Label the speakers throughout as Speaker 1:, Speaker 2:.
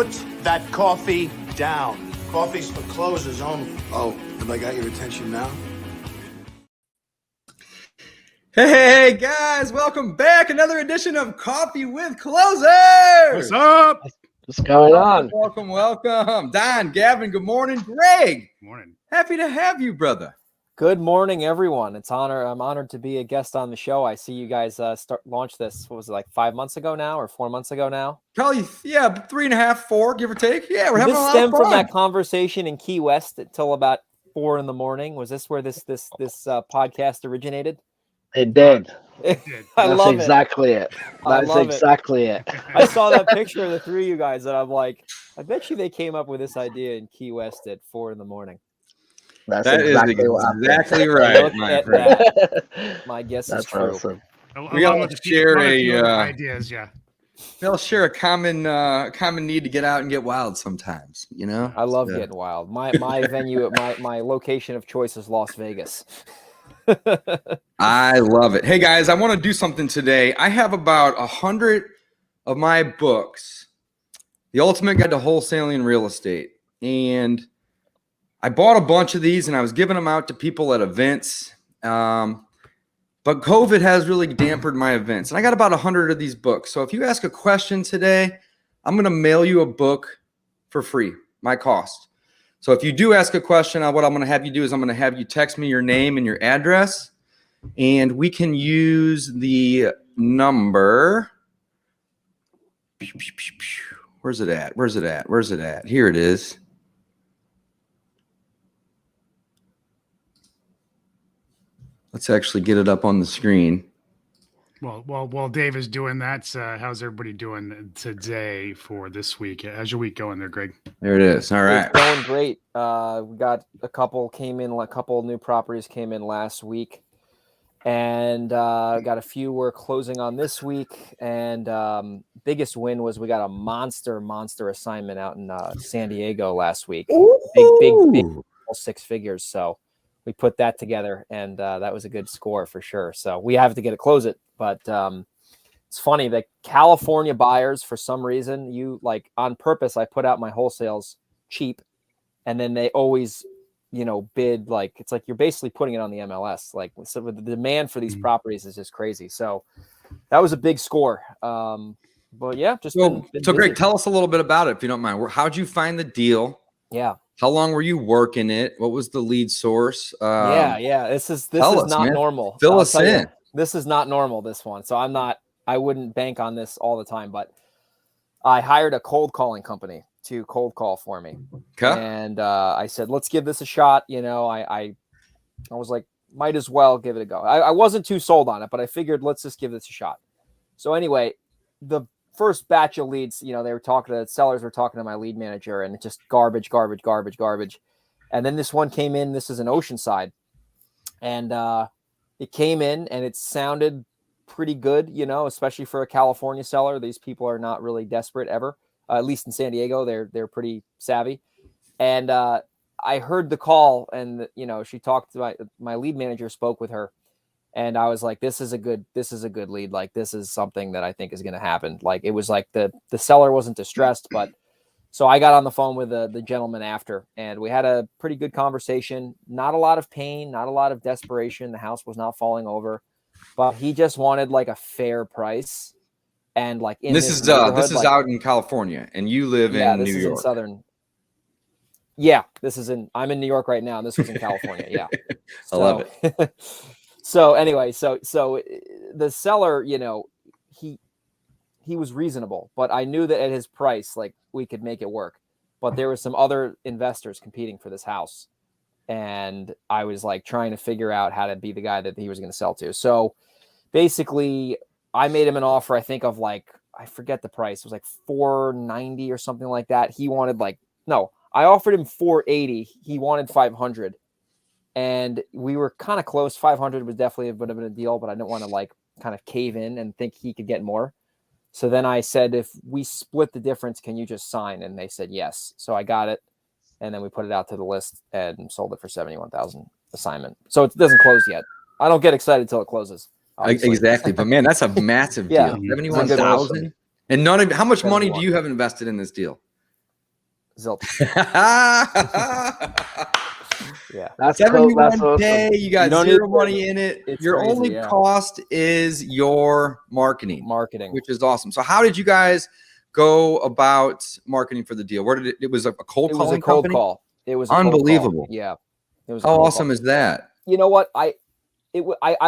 Speaker 1: Put that coffee down. Coffee's for closers only.
Speaker 2: Oh, have I got your attention now?
Speaker 3: Hey guys, welcome back. Another edition of Coffee with Closers.
Speaker 4: What's up?
Speaker 5: What's going on?
Speaker 3: Welcome. Don, Gavin, good morning. Greg,
Speaker 4: Morning.
Speaker 3: happy to have you, brother.
Speaker 5: Good morning, everyone. I'm honored to be a guest on the show. I see you guys launch this. What was it, like 5 months ago now, or 4 months ago now?
Speaker 3: Probably, 3.5, 4, give or take. Yeah, we're having a lot of
Speaker 5: This stemmed
Speaker 3: fun.
Speaker 5: from that conversation in Key West until about 4 a.m. Was this where this podcast originated?
Speaker 6: It did.
Speaker 5: I love it.
Speaker 6: Exactly it. That's exactly it.
Speaker 5: I saw that picture of the three of you guys, and I'm like, I bet you they came up with this idea in Key West at 4 a.m.
Speaker 6: That's
Speaker 3: That
Speaker 6: exactly
Speaker 3: is
Speaker 6: what happened.
Speaker 3: exactly right,
Speaker 5: Look
Speaker 3: my
Speaker 5: at
Speaker 3: friend.
Speaker 5: that. My guess
Speaker 6: That's
Speaker 5: is true.
Speaker 6: awesome.
Speaker 3: We gotta
Speaker 4: Along with
Speaker 3: share
Speaker 4: a few other
Speaker 3: a,
Speaker 4: ideas, yeah.
Speaker 3: They'll share a common need to get out and get wild sometimes, you know?
Speaker 5: I love getting wild. My venue at my location of choice is Las Vegas.
Speaker 3: I love it. Hey guys, I want to do something today. I have about 100 of my books, The Ultimate Guide to Wholesaling Real Estate. And I bought a bunch of these and I was giving them out to people at events. But COVID has really dampened my events. And I got about 100 of these books. So if you ask a question today, I'm going to mail you a book for free, my cost. So if you do ask a question, what I'm going to have you do is I'm going to have you text me your name and your address, and we can use the number. Where's it at? Here it is. Let's actually get it up on the screen.
Speaker 4: Well, while Dave is doing that, how's everybody doing today for this week? How's your week going there, Greg?
Speaker 3: There it is. All right.
Speaker 5: It's going great. We got a couple new properties came in last week, and got a few we're closing on this week. And biggest win was we got a monster assignment out in San Diego last week. Big, 6 figures. So we put that together, and that was a good score for sure. So we have to get to close it. But it's funny that California buyers, for some reason, on purpose, I put out my wholesales cheap, and then they always, bid it's like you're basically putting it on the MLS. So the demand for these properties is just crazy. So that was a big score. But yeah, just been
Speaker 3: Greg, tell us a little bit about it if you don't mind. How'd you find the deal?
Speaker 5: Yeah.
Speaker 3: How long were you working it? What was the lead source?
Speaker 5: Yeah. This is not normal.
Speaker 3: Fill us in.
Speaker 5: This is not normal, this one. So I wouldn't bank on this all the time, but I hired a cold calling company to cold call for me. Okay. And I said, let's give this a shot. I was like, might as well give it a go. I wasn't too sold on it, but I figured let's just give this a shot. So anyway, the first batch of leads, sellers were talking to my lead manager, and it's just garbage. And then this one came in. This is in Oceanside. And it came in and it sounded pretty good, especially for a California seller. These people are not really desperate ever. At least in San Diego, they're pretty savvy. And I heard the call, and she talked to my lead manager, spoke with her, and I was like, this is a good lead. Like, this is something that I think is going to happen. Like, it was like the seller wasn't distressed, but so I got on the phone with the gentleman after, and we had a pretty good conversation. Not a lot of pain, not a lot of desperation. The house was not falling over, but he just wanted like a fair price. And like
Speaker 3: this is out in California, and you live in New York.
Speaker 5: I'm in New York right now, and this was in California. Yeah.
Speaker 3: I love it.
Speaker 5: So anyway, so the seller, he was reasonable, but I knew that at his price, like, we could make it work. But there were some other investors competing for this house, and I was like trying to figure out how to be the guy that he was going to sell to. So basically, I made him an offer, I think, of like, I forget the price. It was like $490 or something like that. He wanted I offered him $480. He wanted $500. And we were kind of close. 500 was definitely a bit of a deal, but I didn't want to kind of cave in and think he could get more. So then I said, if we split the difference, can you just sign? And they said yes. So I got it. And then we put it out to the list and sold it for $71,000 assignment. So it doesn't close yet. I don't get excited until it closes. Obviously.
Speaker 3: Exactly. But man, that's a massive deal.
Speaker 5: Yeah.
Speaker 3: 71,000. And how much money do you have invested in this deal?
Speaker 5: Zilch. Yeah.
Speaker 6: That's cool. That's
Speaker 3: 71K,
Speaker 6: awesome.
Speaker 3: you got
Speaker 5: You don't
Speaker 3: zero
Speaker 5: need-
Speaker 3: money in it.
Speaker 5: it's
Speaker 3: Your
Speaker 5: crazy,
Speaker 3: only
Speaker 5: yeah.
Speaker 3: cost is your marketing,
Speaker 5: Marketing.
Speaker 3: which is awesome. So how did you guys go about marketing for the deal? Where did it was a cold
Speaker 5: It was
Speaker 3: calling
Speaker 5: a cold
Speaker 3: company?
Speaker 5: call. It was a cold call.
Speaker 3: Unbelievable.
Speaker 5: Yeah. It was a
Speaker 3: How
Speaker 5: cold
Speaker 3: awesome
Speaker 5: call.
Speaker 3: is that?
Speaker 5: You know what? I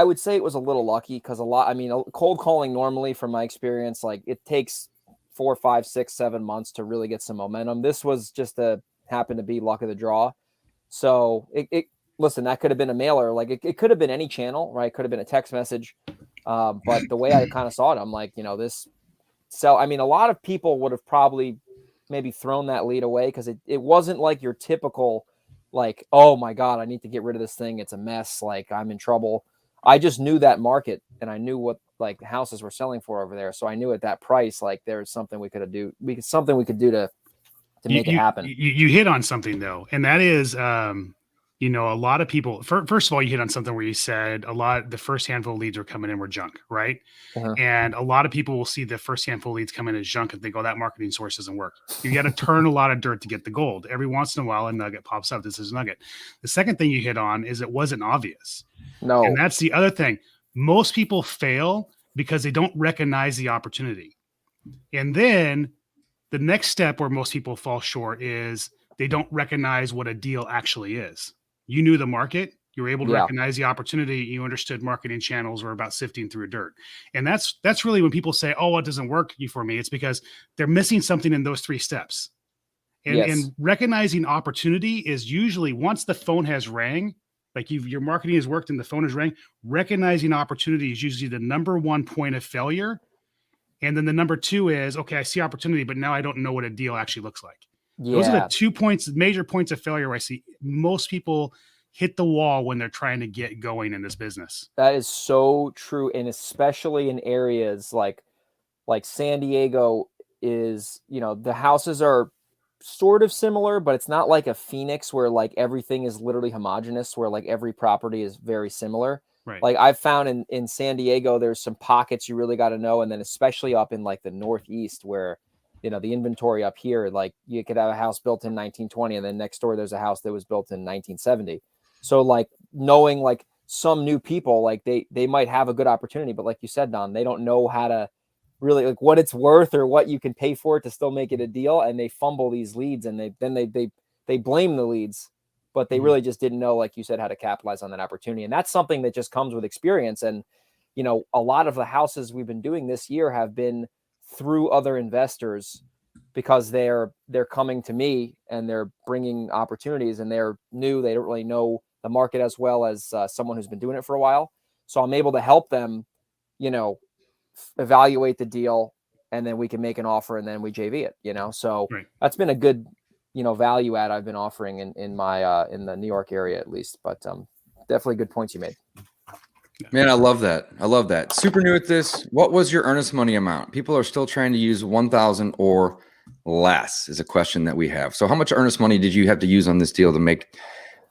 Speaker 5: would say it was a little lucky because cold calling normally, from my experience, like it takes 4, 5, 6, 7 months to really get some momentum. This was just happened to be luck of the draw. So listen, that could have been a mailer. Like it could have been any channel, right? It could have been a text message. But the way I kind of saw it, I'm like, a lot of people would have probably maybe thrown that lead away because it wasn't like your typical, like, oh my God, I need to get rid of this thing. It's a mess. Like I'm in trouble. I just knew that market and I knew what like houses were selling for over there. So I knew at that price, like there's something we could do. Something we could do to make it happen.
Speaker 4: You hit on something though, and that is, a lot of people. First of all, you hit on something where you said the first handful of leads were coming in were junk, right?
Speaker 5: Uh-huh.
Speaker 4: And a lot of people will see the first handful of leads come in as junk and think, "Oh, that marketing source doesn't work." You got to turn a lot of dirt to get the gold. Every once in a while, a nugget pops up. This is a nugget. The second thing you hit on is it wasn't obvious.
Speaker 5: No,
Speaker 4: and that's the other thing. Most people fail because they don't recognize the opportunity, and then the next step where most people fall short is they don't recognize what a deal actually is. You knew the market, you were able to recognize the opportunity, you understood marketing channels were about sifting through dirt. And that's really when people say, oh, it doesn't work for me. It's because they're missing something in those 3 steps. And recognizing opportunity is usually once the phone has rang, like your marketing has worked and the phone has rang, recognizing opportunity is usually the number 1 point of failure. And then the number 2 is, okay, I see opportunity, but now I don't know what a deal actually looks like. Yeah. Those are the 2 major points of failure where I see most people hit the wall when they're trying to get going in this business.
Speaker 5: That is so true. And especially in areas like San Diego is, the houses are sort of similar, but it's not like a Phoenix where like everything is literally homogenous, where like every property is very similar.
Speaker 4: Right.
Speaker 5: Like I've found in San Diego, there's some pockets you really got to know. And then especially up in like the Northeast where, the inventory up here, like you could have a house built in 1920 and then next door, there's a house that was built in 1970. So like knowing like some new people, like they might have a good opportunity, but like you said, Don, they don't know how to really like what it's worth or what you can pay for it to still make it a deal. And they fumble these leads and they blame the leads, but they really just didn't know, like you said, how to capitalize on that opportunity. And that's something that just comes with experience. And, a lot of the houses we've been doing this year have been through other investors because they're coming to me and they're bringing opportunities and they're new. They don't really know the market as well as someone who's been doing it for a while. So I'm able to help them, evaluate the deal and then we can make an offer and then we JV it, so that's been a good, value add I've been offering in my, in the New York area at least, but definitely good points you made.
Speaker 3: Man, I love that. I love that. Super new at this. What was your earnest money amount? People are still trying to use 1,000 or less is a question that we have. So how much earnest money did you have to use on this deal to make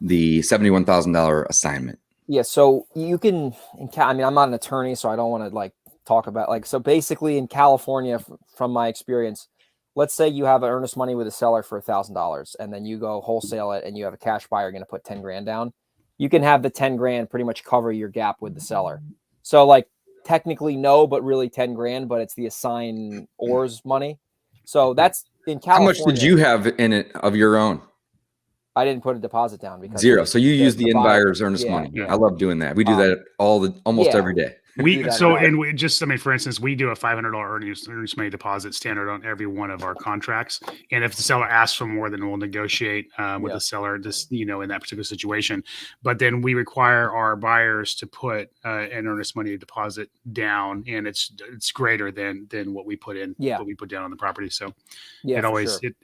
Speaker 3: the $71,000 assignment?
Speaker 5: Yeah. So you can, I'm not an attorney, so I don't want to talk about so basically in California, from my experience, let's say you have an earnest money with a seller for $1,000 and then you go wholesale it and you have a cash buyer going to put 10 grand down. You can have the 10 grand pretty much cover your gap with the seller. So technically no, but really 10 grand, but it's the assign OR's money. So that's in California.
Speaker 3: How much did you have in it of your own?
Speaker 5: I didn't put a deposit down because
Speaker 3: 0. So you use the end buyer's earnest money.
Speaker 4: Yeah.
Speaker 3: I love doing that. We do that almost every day.
Speaker 4: For instance, we do a $500 earnest money deposit standard on every one of our contracts. And if the seller asks for more, then we'll negotiate with the seller, just, in that particular situation. But then we require our buyers to put an earnest money deposit down, and it's greater than what we put in, what we put down on the property. So it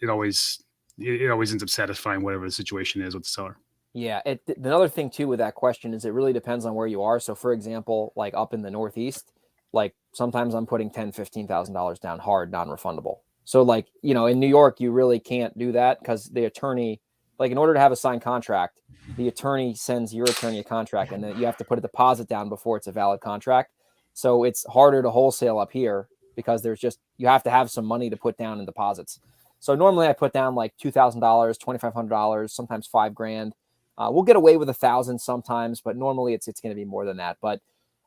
Speaker 4: always ends up satisfying whatever the situation is with the seller.
Speaker 5: Yeah. Another thing too with that question is it really depends on where you are. So for example, like up in the Northeast, sometimes I'm putting $10,000, $15,000 down hard, non-refundable. So in New York, you really can't do that because the attorney, in order to have a signed contract, the attorney sends your attorney a contract and then you have to put a deposit down before it's a valid contract. So it's harder to wholesale up here because you have to have some money to put down in deposits. So normally I put down like $2,000, $2,500, sometimes $5,000. We'll get away with $1,000 sometimes, but normally it's going to be more than that. But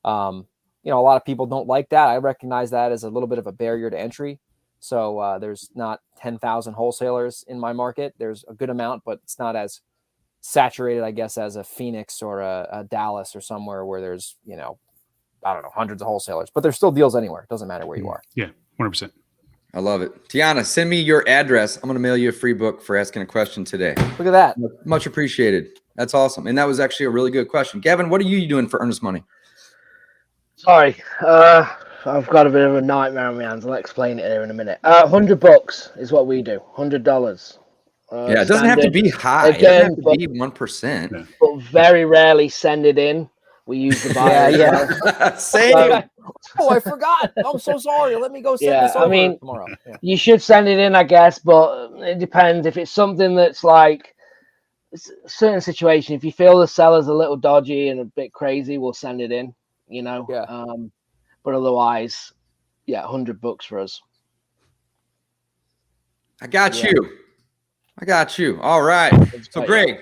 Speaker 5: you know, a lot of people don't like that. I recognize that as a little bit of a barrier to entry. So there's not 10,000 wholesalers in my market. There's a good amount, but it's not as saturated, I guess, as a Phoenix or a Dallas or somewhere where there's, you know, I don't know, hundreds of wholesalers. But there's still deals anywhere. It doesn't matter where you are.
Speaker 4: Yeah, 100%.
Speaker 3: I love it. Tiana, send me your address. I'm going to mail you a free book for asking a question today.
Speaker 5: Look at that.
Speaker 3: Much appreciated. That's awesome. And that was actually a really good question. Gavin, what are you doing for earnest money?
Speaker 6: Sorry, I've got a bit of a nightmare on my hands. I'll explain it here in a minute. $100 is what we do. $100.
Speaker 3: Yeah, it doesn't have to be high.
Speaker 6: Again,
Speaker 3: it doesn't have to be 1%.
Speaker 6: But very rarely send it in. We use the buyer.
Speaker 5: Yeah.
Speaker 3: Same.
Speaker 5: Oh, I forgot. I'm so sorry. Let me go send this over tomorrow. Yeah.
Speaker 6: You should send it in, I guess, but it depends. If it's something that's like a certain situation, if you feel the seller's a little dodgy and a bit crazy, we'll send it in, you know.
Speaker 5: Yeah.
Speaker 6: But otherwise, yeah, $100 for us.
Speaker 3: I got you. All right. So Greg,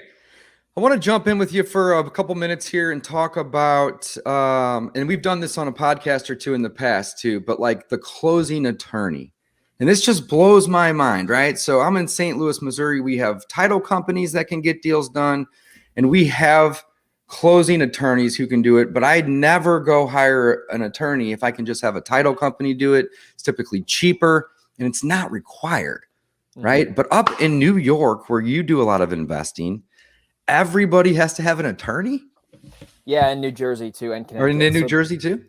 Speaker 3: I want to jump in with you for a couple minutes here and talk about, and we've done this on a podcast or two in the past too, but like the closing attorney. And this just blows my mind, right? So I'm in St. Louis, Missouri. We have title companies that can get deals done, and we have closing attorneys who can do it, but I'd never go hire an attorney if I can just have a title company do it. It's typically cheaper and it's not required, right? Mm-hmm. But up in New York, where you do a lot of investing, everybody has to have an attorney?
Speaker 5: Yeah, in New Jersey too, and Connecticut.
Speaker 3: Or in New Jersey too?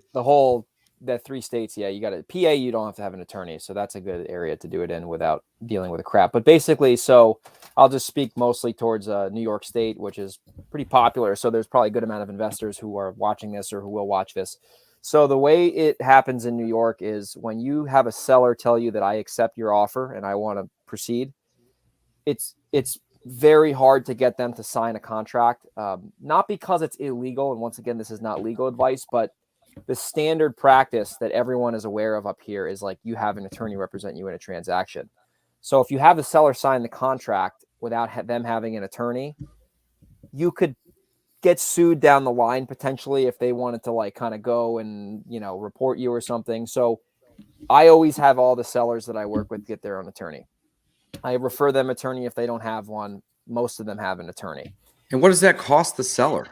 Speaker 5: The 3 states, yeah, you got it. PA, you don't have to have an attorney, so that's a good area to do it in without dealing with the crap. But basically, so I'll just speak mostly towards New York State, which is pretty popular. So there's probably a good amount of investors who are watching this or who will watch this. So the way it happens in New York is when you have a seller tell you that I accept your offer and I want to proceed, it's very hard to get them to sign a contract. Not because it's illegal, and once again, this is not legal advice, but the standard practice that everyone is aware of up here is like you have an attorney represent you in a transaction. So if you have the seller sign the contract without them having an attorney, you could get sued down the line potentially if they wanted to like kind of go and, you know, report you or something. So I always have all the sellers that I work with get their own attorney. I refer them attorney if they don't have one. Most of them have an attorney.
Speaker 3: And what does that cost the seller?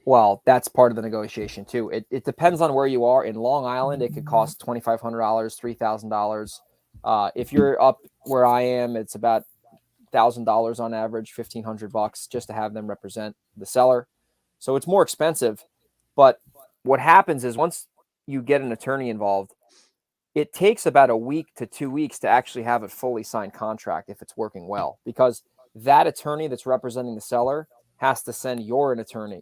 Speaker 5: Well, that's part of the negotiation too. It depends on where you are. In Long Island, it could cost $2,500, $3,000. If you're up where I am, it's about $1,000 on average, $1,500 just to have them represent the seller. So it's more expensive. But what happens is once you get an attorney involved, it takes about a week to 2 weeks to actually have a fully signed contract if it's working well, because that attorney that's representing the seller has to send your attorney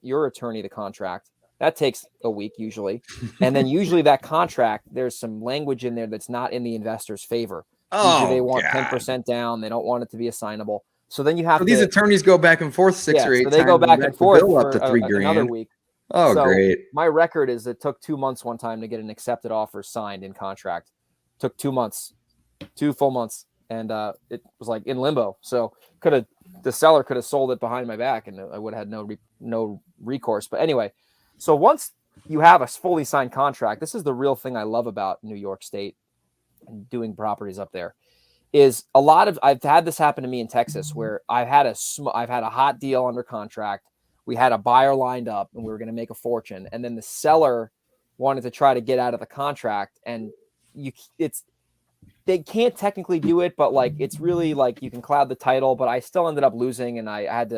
Speaker 5: the contract. That takes a week usually. And then usually that contract, there's some language in there that's not in the investor's favor. Usually they want 10% down. They don't want it to be assignable. So then you have
Speaker 3: these attorneys go back and forth six or eight times.
Speaker 5: So they go back and forth
Speaker 3: up to
Speaker 5: for
Speaker 3: $3,000
Speaker 5: another week.
Speaker 3: Oh, so great.
Speaker 5: My record is it took 2 months one time to get an accepted offer signed in contract. Took 2 months, 2 full months. And it was like in limbo. So the seller could have sold it behind my back and I would have had no recourse. But anyway, so once you have a fully signed contract, this is the real thing I love about New York State and doing properties up there is I've had this happen to me in Texas where I've had a hot deal under contract. We had a buyer lined up and we were going to make a fortune. And then the seller wanted to try to get out of the contract and they can't technically do it, but like, it's really like you can cloud the title, but I still ended up losing. And I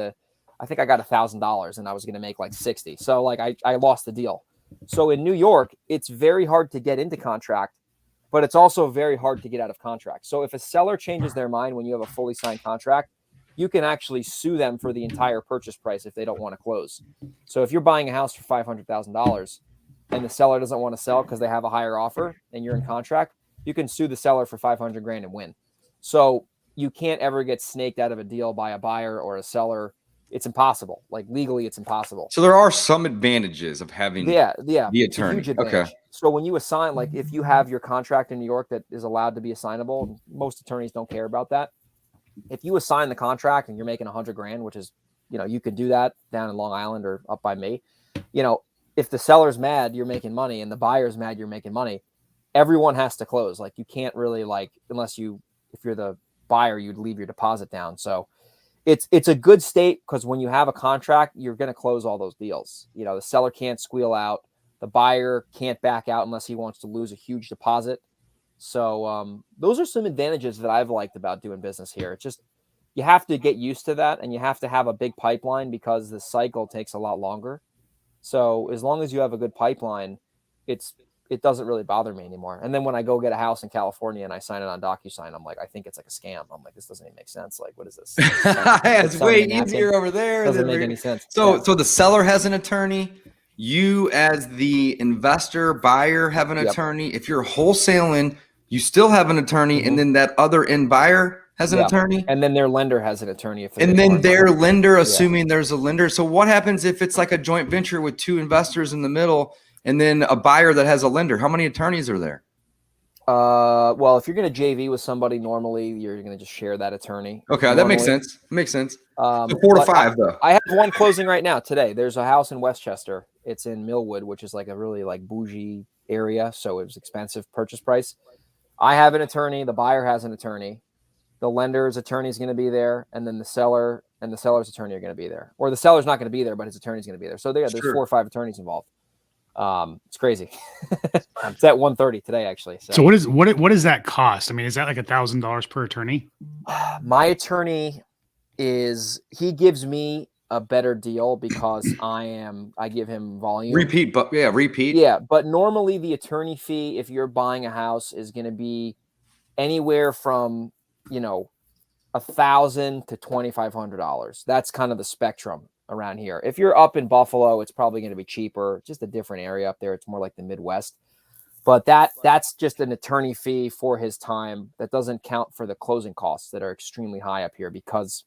Speaker 5: think I got $1,000 and I was going to make like 60. So like I lost the deal. So in New York, it's very hard to get into contract, but it's also very hard to get out of contract. So if a seller changes their mind when you have a fully signed contract, you can actually sue them for the entire purchase price if they don't want to close. So if you're buying a house for $500,000 and the seller doesn't want to sell because they have a higher offer and you're in contract, you can sue the seller for $500,000 and win. So you can't ever get snaked out of a deal by a buyer or a seller. It's impossible. Like legally, it's impossible.
Speaker 3: So there are some advantages of having the attorney.
Speaker 5: Huge advantage. Okay. So when you assign, like if you have your contract in New York that is allowed to be assignable, most attorneys don't care about that. if you assign the contract and you're making $100,000, which is, you could do that down in Long Island or up by me, if the seller's mad, you're making money, and the buyer's mad, you're making money. Everyone has to close. Like, you can't really, like, if you're the buyer, you'd leave your deposit down. So it's a good state, because when you have a contract, you're going to close all those deals. The seller can't squeal out. The buyer can't back out unless he wants to lose a huge deposit. So those are some advantages that I've liked about doing business here. It's just, you have to get used to that, and you have to have a big pipeline, because the cycle takes a lot longer. So as long as you have a good pipeline, it doesn't really bother me anymore. And then when I go get a house in California and I sign it on DocuSign, I'm like, I think it's like a scam. I'm like, this doesn't even make sense. Like, what is this?
Speaker 3: It's way easier over there.
Speaker 5: Doesn't make any sense.
Speaker 3: So the seller has an attorney. You, as the investor buyer, have an attorney. If you're wholesaling, you still have an attorney, and then that other end buyer has an attorney,
Speaker 5: and then their lender has an attorney.
Speaker 3: And then their lender, assuming there's a lender. So what happens if it's like a joint venture with two investors in the middle, and then a buyer that has a lender? How many attorneys are there?
Speaker 5: Well, if you're going to JV with somebody, normally you're going to just share that attorney.
Speaker 3: Okay, that makes sense. Makes sense. So 4 to 5 though.
Speaker 5: I have one closing right now today. There's a house in Westchester. It's in Millwood, which is like a really like bougie area, so it was expensive purchase price. I have an attorney. The buyer has an attorney. The lender's attorney is going to be there, and then the seller and the seller's attorney are going to be there. Or the seller's not going to be there, but his attorney is going to be there. So there's 4 or 5 attorneys involved. It's crazy. It's at 1:30 today, actually. So
Speaker 4: what does that cost? I mean, is that like $1,000 per attorney?
Speaker 5: My attorney he gives me a better deal because I give him volume.
Speaker 3: Repeat.
Speaker 5: Yeah. But normally the attorney fee, if you're buying a house, is going to be anywhere from, $1,000 to $2,500. That's kind of the spectrum around here. If you're up in Buffalo, it's probably going to be cheaper, just a different area up there. It's more like the Midwest, but that's just an attorney fee for his time. That doesn't count for the closing costs that are extremely high up here because,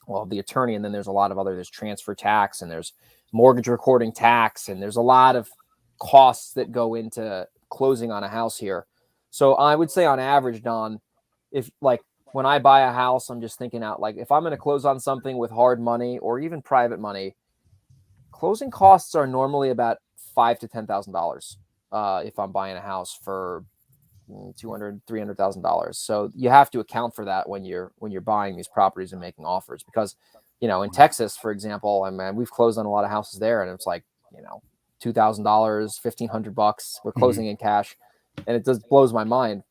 Speaker 5: well, the attorney, and then there's a lot of there's transfer tax, and there's mortgage recording tax, and there's a lot of costs that go into closing on a house here. So I would say on average, Don, if like when I buy a house, I'm just thinking out, like if I'm going to close on something with hard money or even private money, closing costs are normally about $5,000 to $10,000 if I'm buying a house for $200,000, $300,000. So you have to account for that when you're buying these properties and making offers, because in Texas, for example, I mean, we've closed on a lot of houses there, and it's like $2,000, $1,500. We're closing in cash, and it just blows my mind.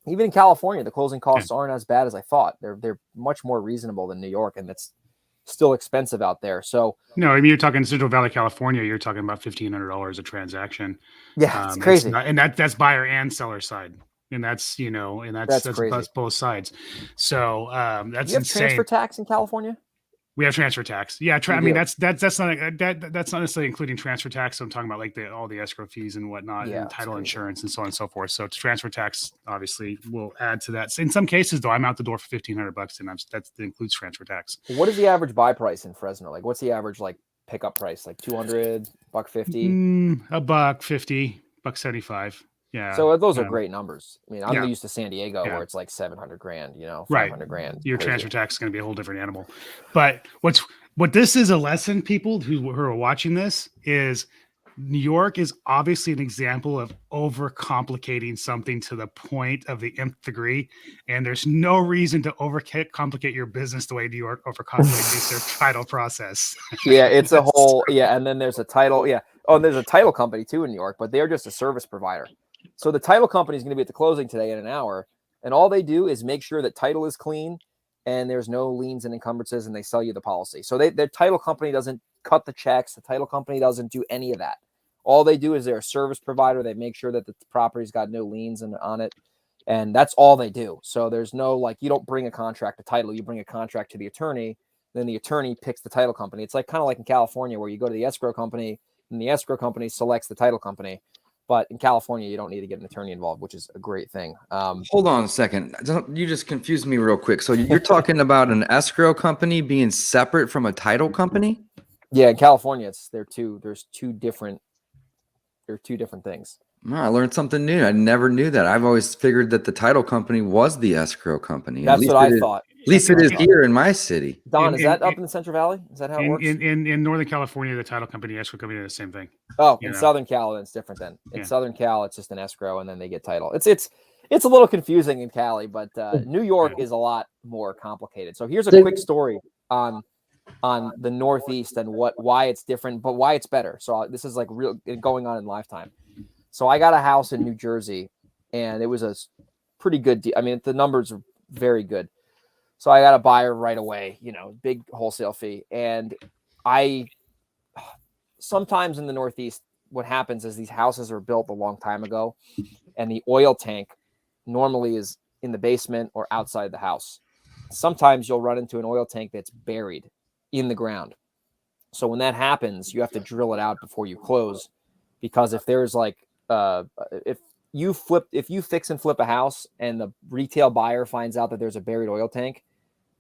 Speaker 5: Even in California, the closing costs aren't as bad as I thought. They're much more reasonable than New York, and it's still expensive out there. So
Speaker 4: no, I mean, you're talking Central Valley, California, you're talking about $1,500 a transaction.
Speaker 5: Yeah, it's crazy.
Speaker 4: And that's buyer and seller side. And that's, that's both sides. So that's
Speaker 5: you have
Speaker 4: insane.
Speaker 5: Transfer tax in California?
Speaker 4: We have transfer tax. Yeah. I mean, that's not necessarily including transfer tax. So I'm talking about like all the escrow fees and whatnot, and title insurance and so on and so forth. So transfer tax obviously will add to that. In some cases though, I'm out the door for $1,500 and that includes transfer tax.
Speaker 5: What is the average buy price in Fresno? Like what's the average like pickup price? Like $200, $150?
Speaker 4: $150, $175. Yeah.
Speaker 5: So those are great numbers. I mean, I'm used to San Diego where it's like $700,000, $500,000.
Speaker 4: Your transfer tax is going to be a whole different animal. But what this is a lesson, people who are watching this, is New York is obviously an example of overcomplicating something to the point of the nth degree. And there's no reason to overcomplicate your business the way New York overcomplicates their title process.
Speaker 5: Yeah, it's a whole, and then there's a title. Yeah. Oh, and there's a title company too in New York, but they're just a service provider. So the title company is going to be at the closing today in an hour, and all they do is make sure that title is clean and there's no liens and encumbrances, and they sell you the policy. So their title company doesn't cut the checks. The title company doesn't do any of that. All they do is they're a service provider. They make sure that the property's got no liens on it, and that's all they do. So there's no, like, you don't bring a contract to title. You bring a contract to the attorney, then the attorney picks the title company. It's like kind of like in California where you go to the escrow company and the escrow company selects the title company. But in California, you don't need to get an attorney involved, which is a great thing.
Speaker 3: Hold on a second. You just confused me real quick. So you're talking about an escrow company being separate from a title company?
Speaker 5: Yeah, in California, there's two different things.
Speaker 3: Oh, I learned something new. I never knew that. I've always figured that the title company was the escrow company.
Speaker 5: That's what I thought.
Speaker 3: At least it is here in my city.
Speaker 5: Don, is that up in the Central Valley? Is that how it works?
Speaker 4: In Northern California, the title company, escrow company, are the same thing.
Speaker 5: Oh, in Southern Cal, it's different then. In Southern Cal, it's just an escrow, and then they get title. It's a little confusing in Cali, but New York is a lot more complicated. So here's a quick story on the Northeast and why it's different, but why it's better. So this is like real going on in lifetime. So I got a house in New Jersey, and it was a pretty good deal. I mean, the numbers are very good. So I got a buyer right away, big wholesale fee. And sometimes in the Northeast, what happens is these houses are built a long time ago, and the oil tank normally is in the basement or outside the house. Sometimes you'll run into an oil tank that's buried in the ground. So when that happens, you have to drill it out before you close, because if there's like if you fix and flip a house and the retail buyer finds out that there's a buried oil tank,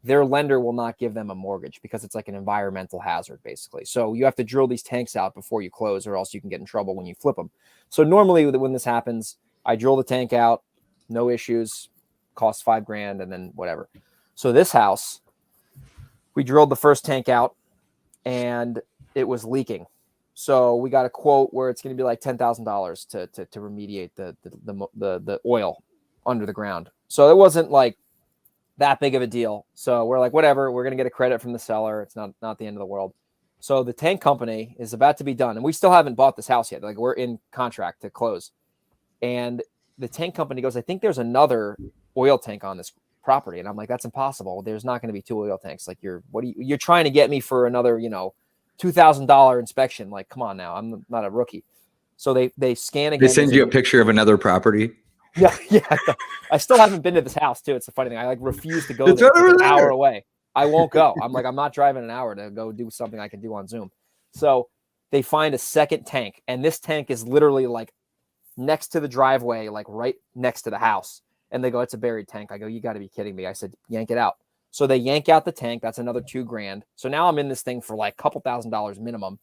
Speaker 5: their lender will not give them a mortgage because it's like an environmental hazard, basically. So you have to drill these tanks out before you close, or else you can get in trouble when you flip them. So normally when this happens, I drill the tank out, no issues, costs $5,000, and then whatever. So this house, we drilled the first tank out and it was leaking. So we got a quote where it's going to be like $10,000 to remediate the oil under the ground. So it wasn't like that big of a deal. So we're like, whatever, we're going to get a credit from the seller. It's not the end of the world. So the tank company is about to be done, and we still haven't bought this house yet. Like, we're in contract to close. And the tank company goes, I think there's another oil tank on this property. And I'm like, that's impossible. There's not going to be two oil tanks. Like, you're trying to get me for another, $2,000 inspection. Like, come on now, I'm not a rookie. So they scan again.
Speaker 3: They send you a picture of another property.
Speaker 5: Yeah. I still haven't been to this house too. It's the funny thing. I refuse to go there. It's an hour away. I won't go. I'm like, I'm not driving an hour to go do something I can do on Zoom. So they find a second tank, and this tank is literally like next to the driveway, like right next to the house. And they go, it's a buried tank. I go, you got to be kidding me. I said, yank it out. So they yank out the tank. That's another $2,000. So now I'm in this thing for like a couple $1,000s minimum.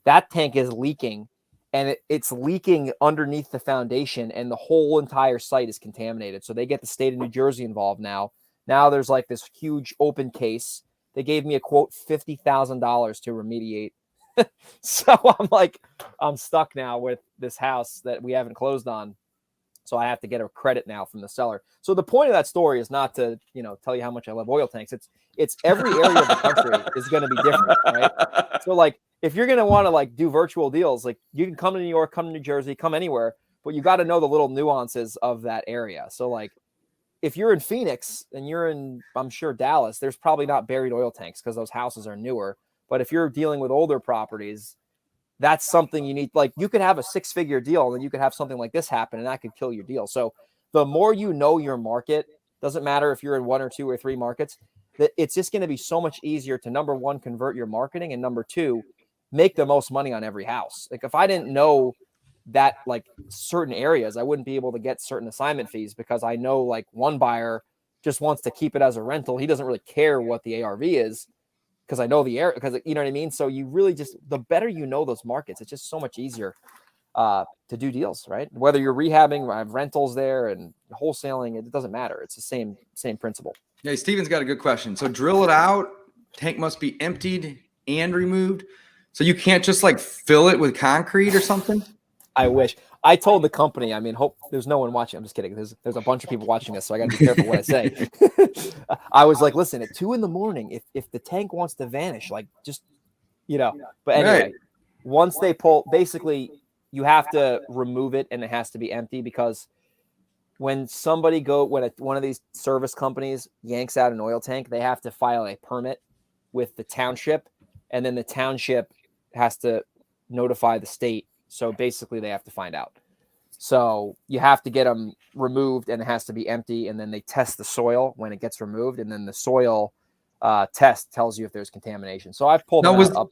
Speaker 5: That tank is leaking, and it's leaking underneath the foundation, and the whole entire site is contaminated. So they get the state of New Jersey involved now. Now there's like this huge open case. They gave me a quote, $50,000 to remediate. So I'm like, I'm stuck now with this house that we haven't closed on. So I have to get a credit now from the seller. So the point of that story is not to, tell you how much I love oil tanks. It's every area of the country is going to be different, right? So like, if you're going to want to like do virtual deals, like you can come to New York, come to New Jersey, come anywhere, but you got to know the little nuances of that area. So like, if you're in Phoenix and you're in, I'm sure, Dallas, there's probably not buried oil tanks because those houses are newer. But if you're dealing with older properties, that's something you need. Like, you could have a 6-figure deal, and then you could have something like this happen, and that could kill your deal. So the more you know your market, doesn't matter if you're in 1 or 2 or 3 markets, that it's just going to be so much easier to, number one, convert your marketing, and number two, make the most money on every house. Like, if I didn't know that, like, certain areas, I wouldn't be able to get certain assignment fees, because I know like one buyer just wants to keep it as a rental. He doesn't really care what the ARV is, because I know the area, because you know what I mean? So you really just, the better you know those markets, it's just so much easier to do deals, right? Whether you're rehabbing, I have rentals there, and wholesaling, it doesn't matter. It's the same principle.
Speaker 3: Yeah, Steven's got a good question. So drill it out, tank must be emptied and removed. So you can't just like fill it with concrete or something?
Speaker 5: I wish. I told the company, I mean, hope there's no one watching. I'm just kidding. There's a bunch of people watching this, so I got to be careful what I say. I was like, listen, at 2 a.m, if the tank wants to vanish, like, just, but anyway, right. Once they pull, basically you have to remove it, and it has to be empty, because when one of these service companies yanks out an oil tank, they have to file a permit with the township, and then the township has to notify the state. So basically they have to find out. So you have to get them removed, and it has to be empty. And then they test the soil when it gets removed. And then the soil test tells you if there's contamination. So I've pulled up.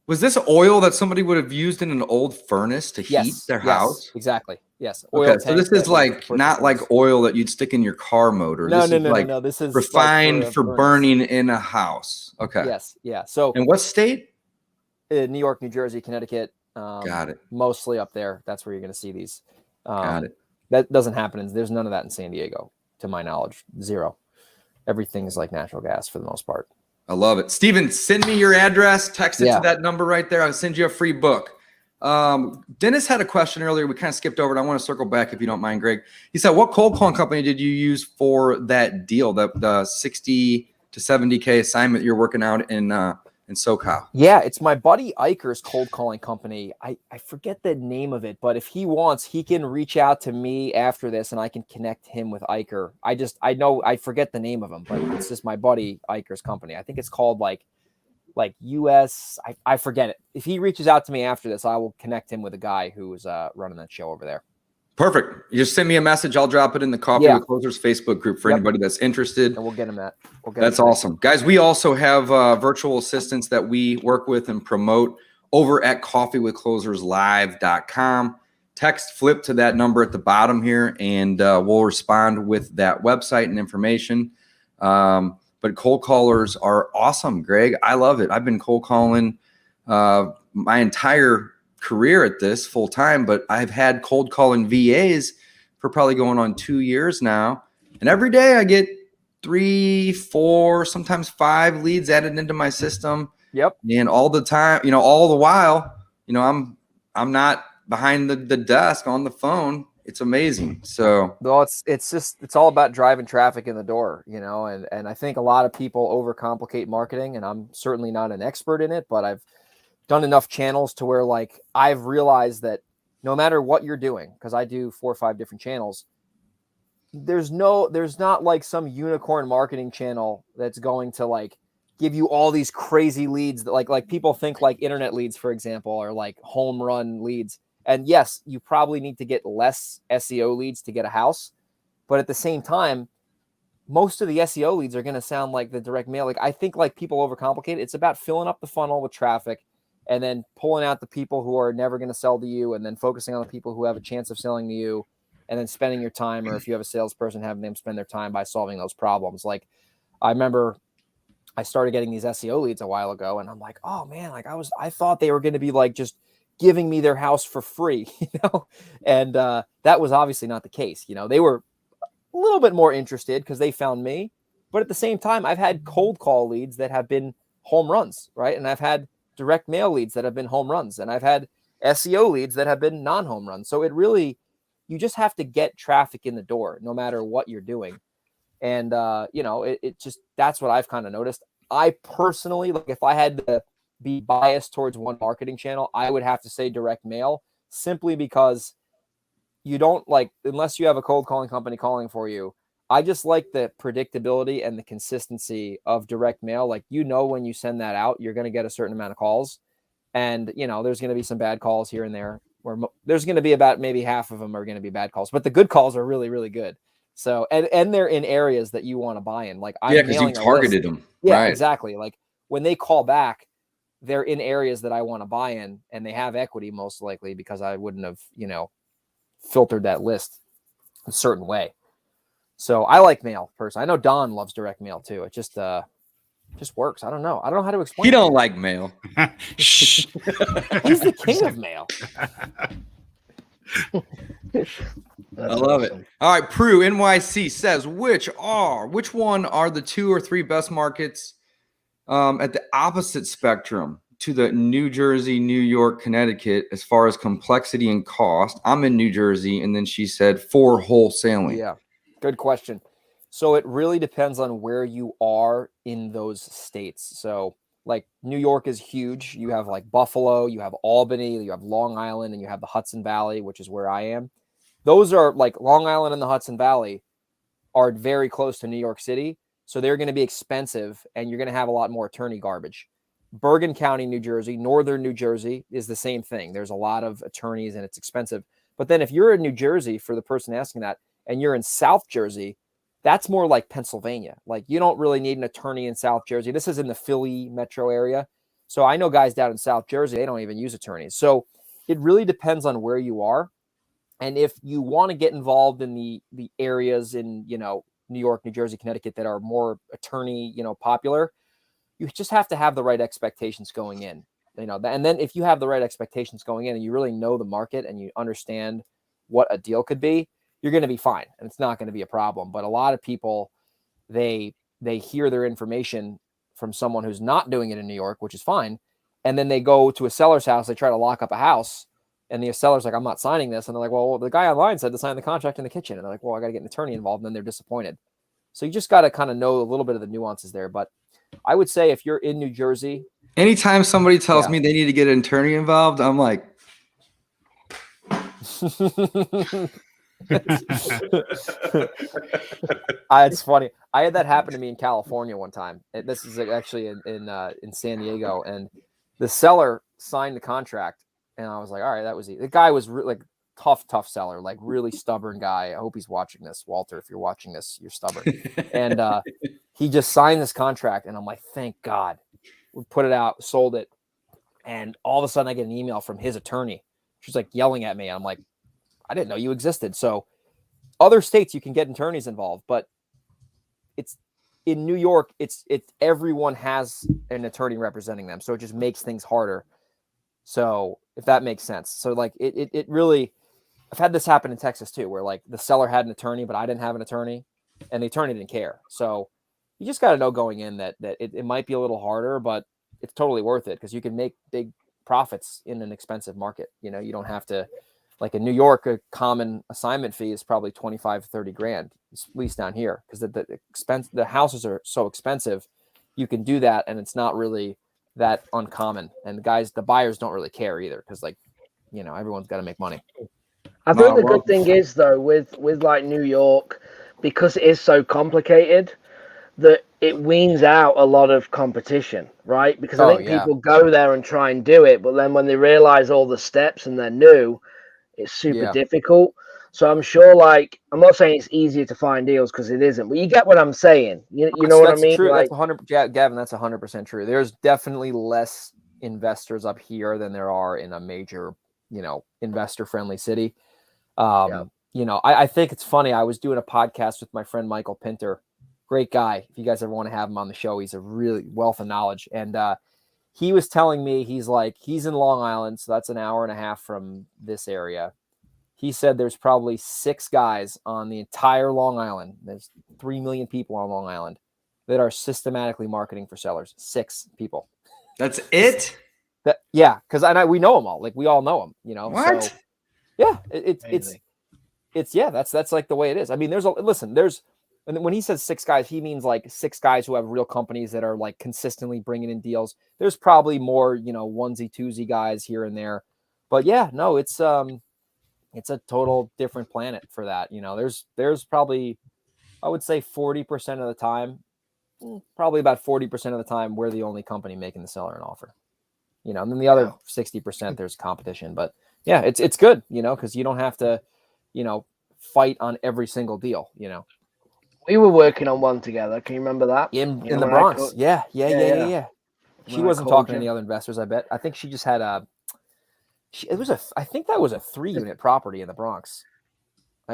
Speaker 3: Was this oil that somebody would have used in an old furnace to heat their house?
Speaker 5: Exactly. Yes.
Speaker 3: Okay, so this is like not like oil that you'd stick in your car motor.
Speaker 5: No.
Speaker 3: This is refined like for burning in a house. Okay.
Speaker 5: Yes. Yeah. So,
Speaker 3: and what state?
Speaker 5: New York, New Jersey, Connecticut.
Speaker 3: Got it.
Speaker 5: Mostly up there. That's where you're going to see these.
Speaker 3: Got it.
Speaker 5: That doesn't happen. There's none of that in San Diego, to my knowledge. Zero. Everything is like natural gas for the most part.
Speaker 3: I love it. Steven, send me your address. Text it
Speaker 5: Yeah.
Speaker 3: to that number right there. I'll send you a free book. Dennis had a question earlier. We kind of skipped over it. I want to circle back if you don't mind, Greg. He said, what cold calling company did you use for that deal, the 60 to 70K assignment you're working out in SoCal?
Speaker 5: Yeah, it's my buddy Iker's cold calling company. I forget the name of it, but if he wants, he can reach out to me after this and I can connect him with Iker. I know I forget the name of him, but it's just my buddy Iker's company. I think it's called like US. I forget it. If he reaches out to me after this, I will connect him with a guy who is running that show over there.
Speaker 3: Perfect. You just send me a message. I'll drop it in the Coffee with Closers Facebook group for anybody that's interested.
Speaker 5: And we'll get him that.
Speaker 3: That's awesome. Guys, we also have virtual assistants that we work with and promote over at coffeewithcloserslive.com. Text flip to that number at the bottom here, and we'll respond with that website and information. But cold callers are awesome, Greg. I love it. I've been cold calling my entire career at this full time, but I've had cold calling VAs for probably going on 2 years now. And every day I get 3, 4, sometimes 5 leads added into my system.
Speaker 5: Yep.
Speaker 3: And all the time, all the while, I'm not behind the desk on the phone. It's amazing. So,
Speaker 5: well, it's all about driving traffic in the door, and I think a lot of people overcomplicate marketing, and I'm certainly not an expert in it, but I've done enough channels to where like I've realized that no matter what you're doing, because I do 4 or 5 different channels, there's not like some unicorn marketing channel that's going to like give you all these crazy leads that like people think like internet leads, for example, are like home run leads. And yes, you probably need to get less SEO leads to get a house, but at the same time, most of the SEO leads are going to sound like the direct mail. Like I think like people overcomplicate it. It's about filling up the funnel with traffic and then pulling out the people who are never going to sell to you, and then focusing on the people who have a chance of selling to you, and then spending your time, or if you have a salesperson, having them spend their time by solving those problems. Like I remember I started getting these SEO leads a while ago, and I'm like, oh man, like I thought they were going to be like just giving me their house for free, and that was obviously not the case. They were a little bit more interested because they found me, but at the same time, I've had cold call leads that have been home runs, right? And I've had direct mail leads that have been home runs, and I've had SEO leads that have been non-home runs. So you just have to get traffic in the door no matter what you're doing. And, it just, that's what I've kind of noticed. I personally, like if I had to be biased towards one marketing channel, I would have to say direct mail, simply because you don't like, unless you have a cold calling company calling for you, I just like the predictability and the consistency of direct mail. Like, when you send that out, you're going to get a certain amount of calls, and, there's going to be some bad calls here and there, where there's going to be about maybe half of them are going to be bad calls, but the good calls are really, really good. So, and they're in areas that you want to buy in. Like,
Speaker 3: because you targeted them.
Speaker 5: Yeah,
Speaker 3: right.
Speaker 5: Exactly. Like when they call back, they're in areas that I want to buy in, and they have equity most likely, because I wouldn't have, filtered that list a certain way. So I like mail personally. I know Don loves direct mail too. It just works. I don't know how to explain.
Speaker 3: He don't like mail.
Speaker 4: Shh.
Speaker 5: He's the king of mail.
Speaker 3: I love it. All right, Prue NYC says, which one are the 2 or 3 best markets at the opposite spectrum to the New Jersey, New York, Connecticut as far as complexity and cost? I'm in New Jersey, and then she said for wholesaling.
Speaker 5: Yeah, good question. So it really depends on where you are in those states. So like New York is huge. You have like Buffalo, you have Albany, you have Long Island, and you have the Hudson Valley, which is where I am. Those are like Long Island and the Hudson Valley are very close to New York City. So they're going to be expensive, and you're going to have a lot more attorney garbage. Bergen County, New Jersey, Northern New Jersey is the same thing. There's a lot of attorneys and it's expensive. But then if you're in New Jersey, for the person asking that, and you're in South Jersey, that's more like Pennsylvania. Like you don't really need an attorney in South Jersey. This is in the Philly metro area. So I know guys down in South Jersey, they don't even use attorneys. So it really depends on where you are. And if you want to get involved in the areas in, New York, New Jersey, Connecticut that are more attorney, popular, you just have to have the right expectations going in, and then if you have the right expectations going in and you really know the market and you understand what a deal could be, you're going to be fine. And it's not going to be a problem. But a lot of people, they hear their information from someone who's not doing it in New York, which is fine. And then they go to a seller's house, they try to lock up a house, and the seller's like, I'm not signing this. And they're like, well, the guy online said to sign the contract in the kitchen. And they're like, well, I got to get an attorney involved. And then they're disappointed. So you just got to kind of know a little bit of the nuances there. But I would say if you're in New Jersey,
Speaker 3: anytime somebody tells me they need to get an attorney involved, I'm like,
Speaker 5: it's funny. I had that happen to me in California one time. This is actually in San Diego, and the seller signed the contract, and I was like, all right, that was the guy was like tough seller, like really stubborn guy. I hope he's watching this, Walter. If you're watching this, you're stubborn. And he just signed this contract, and I'm like, thank God. We put it out, sold it, and all of a sudden I get an email from his attorney. She's like yelling at me. I'm like, I didn't know you existed. So other states you can get attorneys involved, but it's in New York, it's everyone has an attorney representing them. So it just makes things harder. So if that makes sense. So like it really, I've had this happen in Texas too, where like the seller had an attorney, but I didn't have an attorney, and the attorney didn't care. So you just got to know going in that it might be a little harder, but it's totally worth it because you can make big profits in an expensive market. You know, you don't have to, like in New York, a common assignment fee is probably 25 to 30 grand, at least down here, because the houses are so expensive. You can do that, and it's not really that uncommon. And the buyers don't really care either, because like, you know, everyone's got to make money.
Speaker 6: I think the good thing is though with like New York, because it is so complicated, that it weans out a lot of competition, right? Because I think people go there and try and do it, but then when they realize all the steps and they're new, it's super difficult. So I'm sure, like, I'm not saying it's easier to find deals because it isn't, but you get what I'm saying. You know what I mean?
Speaker 5: True.
Speaker 6: Like,
Speaker 5: that's 100. Gavin, that's 100% true. There's definitely less investors up here than there are in a major, you know, investor-friendly city. You know, I think it's funny. I was doing a podcast with my friend Michael Pinter. Great guy. If you guys ever want to have him on the show, he's a really wealth of knowledge. And he was telling me, he's in Long Island, so that's an hour and a half from this area. He said there's probably 6 guys on the entire Long Island. There's 3 million people on Long Island that are systematically marketing for sellers. 6 people.
Speaker 3: That's it?
Speaker 5: Because we know them all. Like, we all know them, you know.
Speaker 3: What?
Speaker 5: So, yeah, that's like the way it is. I mean, and when he says 6 guys, he means like 6 guys who have real companies that are like consistently bringing in deals. There's probably more, you know, onesie twosie guys here and there, but yeah, no, it's a total different planet for that. You know, there's probably, I would say 40% of the time, probably about 40% of the time, we're the only company making the seller an offer. You know, and then the other 60% there's competition. But yeah, it's good, you know, because you don't have to, you know, fight on every single deal, you know.
Speaker 6: we were working on one together. Can you remember that?
Speaker 5: In the Bronx. Yeah. She wasn't talking to any other investors, I bet. I think she just had I think that was a 3-unit property in the Bronx.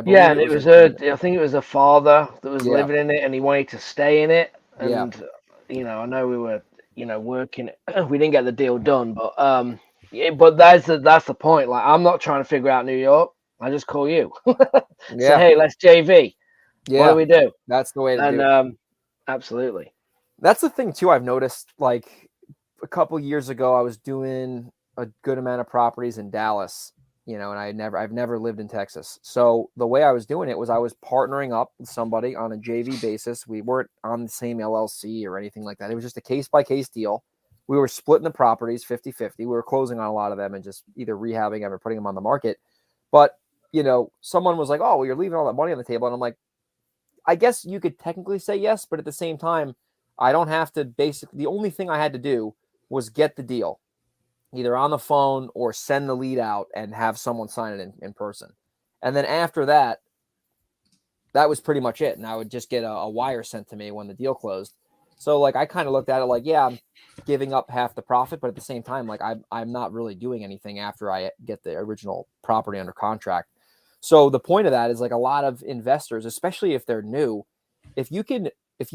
Speaker 6: Yeah, and I think it was a father that was living in it, and he wanted to stay in it. And you know, I know we were, you know, working. We didn't get the deal done, but but that's the point. Like, I'm not trying to figure out New York. I just call you. Say, hey, let's JV.
Speaker 5: Yeah.
Speaker 6: What do we do?
Speaker 5: That's the way to do it.
Speaker 6: Absolutely.
Speaker 5: That's the thing too. I've noticed, like, a couple years ago, I was doing a good amount of properties in Dallas, you know, and I've never lived in Texas. So the way I was doing it was I was partnering up with somebody on a JV basis. We weren't on the same LLC or anything like that. It was just a case-by-case deal. We were splitting the properties 50-50. We were closing on a lot of them and just either rehabbing them or putting them on the market. But, you know, someone was like, oh, well, you're leaving all that money on the table. And I'm like, I guess you could technically say yes, but at the same time, I don't have to the only thing I had to do was get the deal either on the phone or send the lead out and have someone sign it in person. And then after that, that was pretty much it. And I would just get a wire sent to me when the deal closed. So like, I kind of looked at it like, yeah, I'm giving up half the profit, but at the same time, like I'm not really doing anything after I get the original property under contract. So the point of that is, like, a lot of investors, especially if they're new, if you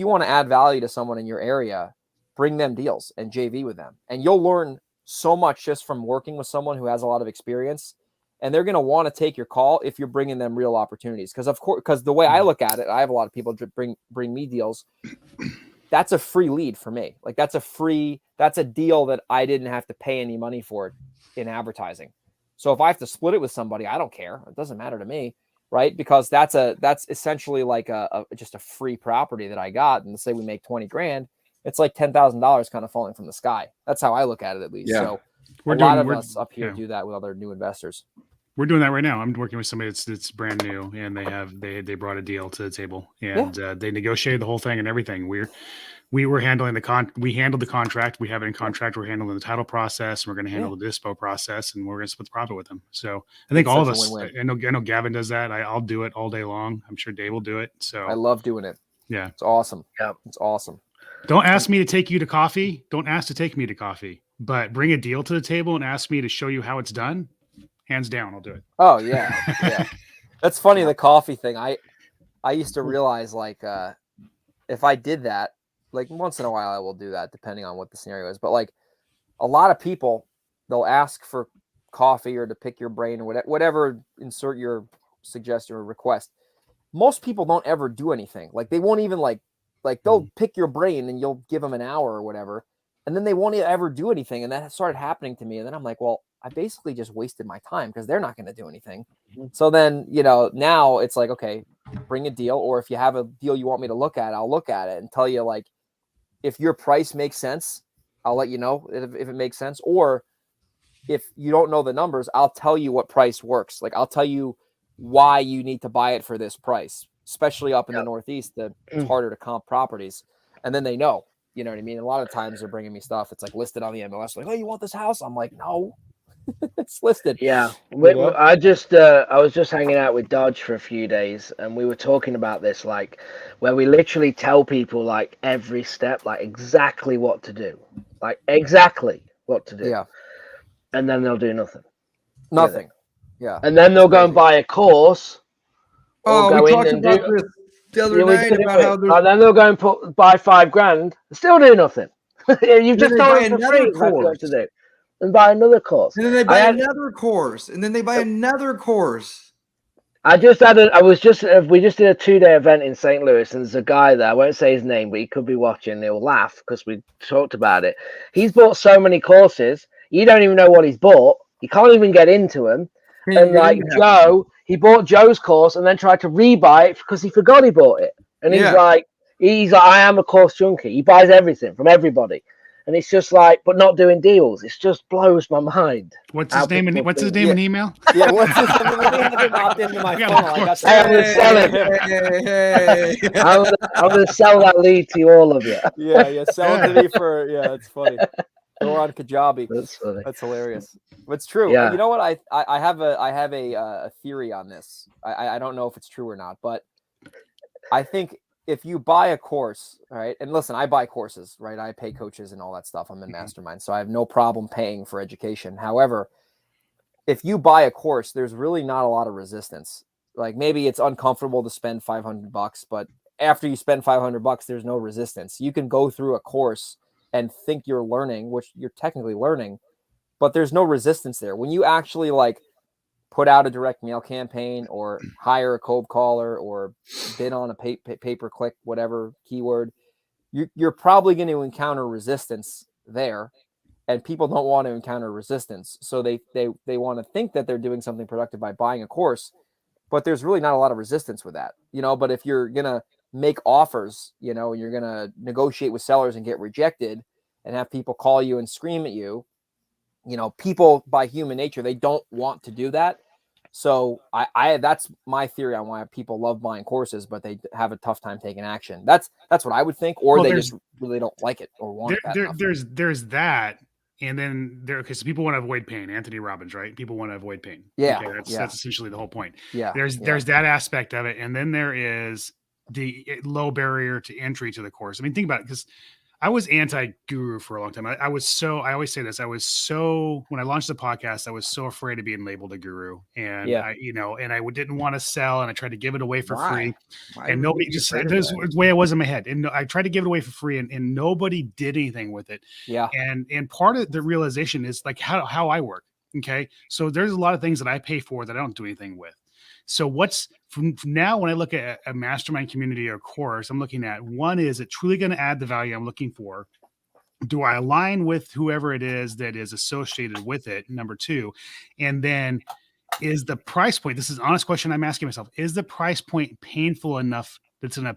Speaker 5: want to add value to someone in your area, bring them deals and JV with them. And you'll learn so much just from working with someone who has a lot of experience. and they're going to want to take your call if you're bringing them real opportunities. Because of course, because the way I look at it, I have a lot of people bring me deals. That's a free lead for me. Like that's a deal that I didn't have to pay any money for in advertising. So if I have to split it with somebody, I don't care. It doesn't matter to me, right? Because that's essentially like just a free property that I got. And say we make 20 grand, it's like $10,000 kind of falling from the sky. That's how I look at it, at least. Yeah. So a lot of us up here do that with other new investors.
Speaker 4: We're doing that right now. I'm working with somebody that's brand new, and they brought a deal to the table, and they negotiated the whole thing and everything. We were handling we handled the contract. We have it in contract. We're handling the title process. And we're going to handle the dispo process, and we're going to split the profit with them. So I think all of us. I know Gavin does that. I'll do it all day long. I'm sure Dave will do it. So
Speaker 5: I love doing it.
Speaker 4: Yeah,
Speaker 5: it's awesome.
Speaker 6: Yeah,
Speaker 5: it's awesome.
Speaker 4: Don't ask me to take you to coffee. Don't ask to take me to coffee. But bring a deal to the table and ask me to show you how it's done. Hands down, I'll do it.
Speaker 5: Oh yeah. That's funny. The coffee thing. I used to realize like if I did that, like once in a while I will do that depending on what the scenario is. But like a lot of people, they'll ask for coffee or to pick your brain or whatever, insert your suggestion or request. Most people don't ever do anything. Like they won't even like they'll pick your brain and you'll give them an hour or whatever. And then they won't ever do anything. And that started happening to me. And then I'm like, well, I basically just wasted my time because they're not going to do anything. So then, now it's like, okay, bring a deal. Or if you have a deal you want me to look at, I'll look at it and tell you, like, if your price makes sense, I'll let you know if it makes sense. Or if you don't know the numbers, I'll tell you what price works. Like, I'll tell you why you need to buy it for this price, especially up in the Northeast. It's harder to comp properties. And then they know. You know what I mean? A lot of times they're bringing me stuff. It's like listed on the MLS. Like, oh, you want this house? I'm like, no, it's listed.
Speaker 6: Yeah. I was just hanging out with Dodge for a few days, and we were talking about this, like, where we literally tell people like every step, like exactly what to do, Yeah. And then they'll do nothing.
Speaker 5: Nothing. Yeah.
Speaker 6: And then they'll go and buy a course.
Speaker 3: Oh, we talked about this the other night about how
Speaker 6: and then they'll go and buy $5,000, still do nothing. You've just told them for free what to do, and buy another course.
Speaker 3: And then they buy another course, and then they buy another course.
Speaker 6: We just did a 2-day event in St. Louis, and there's a guy there. I won't say his name, but he could be watching. He'll laugh because we talked about it. He's bought so many courses, you don't even know what he's bought. You can't even get into them. And like Joe, he bought Joe's course and then tried to rebuy it because he forgot he bought it. And he's like, I am a course junkie. He buys everything from everybody. And it's just like, but not doing deals. It just blows my mind.
Speaker 4: What's his name in email?
Speaker 5: Yeah, what's his name? I'm
Speaker 6: going to sell that lead to all of you.
Speaker 5: Yeah, sell it to me for, it's funny. Go on Kajabi.
Speaker 6: That's funny.
Speaker 5: That's hilarious. But it's true.
Speaker 6: Yeah.
Speaker 5: You know what? I have a theory on this. I don't know if it's true or not, but I think if you buy a course, right? And listen, I buy courses, right? I pay coaches and all that stuff. I'm in mastermind, so I have no problem paying for education. However, if you buy a course, there's really not a lot of resistance. Like maybe it's uncomfortable to spend $500, but after you spend $500, there's no resistance. You can go through a course and think you're learning, which you're technically learning, but there's no resistance there. When you actually like put out a direct mail campaign or hire a cold caller or bid on a pay-per-click, whatever keyword, you're probably going to encounter resistance there, and people don't want to encounter resistance. So they want to think that they're doing something productive by buying a course, but there's really not a lot of resistance with that, But if you're going to make offers, and you're going to negotiate with sellers and get rejected and have people call you and scream at you, people by human nature, they don't want to do that. So I that's my theory on why people love buying courses, but they have a tough time taking action. That's what I would think, or they just really don't like it or want it.
Speaker 4: There's that. And then because people want to avoid pain. Anthony Robbins, right? People want to avoid pain.
Speaker 5: Yeah.
Speaker 4: Okay, that's essentially the whole point.
Speaker 5: Yeah.
Speaker 4: There's that aspect of it. And then there is the low barrier to entry to the course. I mean, think about it, because I was anti-guru for a long time. I always say this. When I launched the podcast, I was so afraid of being labeled a guru. And I didn't want to sell, and I tried to give it away for free. And nobody just said, this is the way it was in my head. And I tried to give it away for free, and nobody did anything with it.
Speaker 5: Yeah.
Speaker 4: And part of the realization is like how I work. Okay. So there's a lot of things that I pay for that I don't do anything with. So what's from now when I look at a mastermind community or course, I'm looking at one, is it truly going to add the value I'm looking for? Do I align with whoever it is that is associated with it? Number two. And then is the price point, this is an honest question I'm asking myself, is the price point painful enough that's going to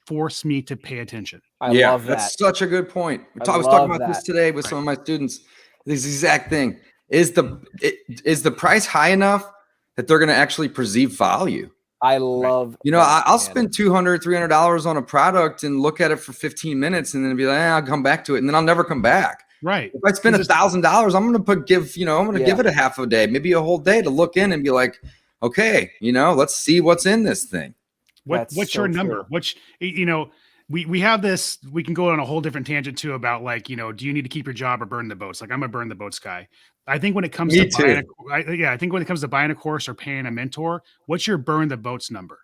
Speaker 4: force me to pay attention?
Speaker 5: I love that.
Speaker 3: That's such a good point.
Speaker 5: I
Speaker 3: was talking about this today with some of my students. This exact thing. Is the price high enough that they're going to actually perceive value?
Speaker 5: I love,
Speaker 3: I'll spend $200, $300 on a product and look at it for 15 minutes and then be like, I'll come back to it. And then I'll never come back.
Speaker 4: Right.
Speaker 3: If I spend $1,000, I'm going to give it a half a day, maybe a whole day to look in and be like, okay, let's see what's in this thing.
Speaker 4: What's your number? We have this, we can go on a whole different tangent too about do you need to keep your job or burn the boats? Like I'm a burn the boats guy. I think when it comes I think when it comes to buying a course or paying a mentor, what's your burn the boats number?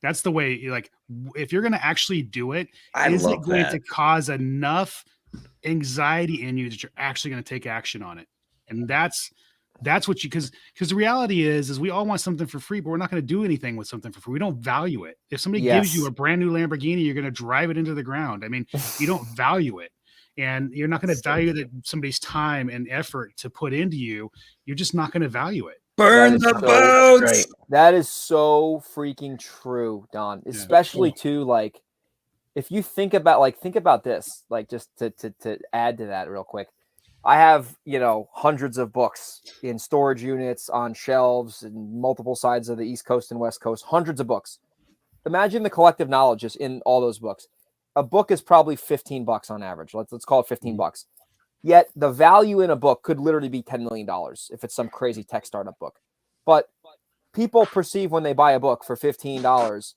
Speaker 4: That's the way, if you're going to actually do it, is it going to cause enough anxiety in you that you're actually going to take action on it? And that's what because the reality is we all want something for free, but we're not going to do anything with something for free. We don't value it. If somebody gives you a brand new Lamborghini, you're going to drive it into the ground. I mean, you don't value it, and you're not going to value somebody's time and effort to put into you. You're just not going to value it.
Speaker 3: Burn the boats.
Speaker 5: That is so freaking true, Don. Especially too, if you think about this, just to add to that real quick. I have, hundreds of books in storage units on shelves and multiple sides of the East Coast and West Coast, hundreds of books. Imagine the collective knowledge is in all those books. A book is probably $15 on average. Let's call it $15. Yet the value in a book could literally be $10 million if it's some crazy tech startup book. But people perceive when they buy a book for $15,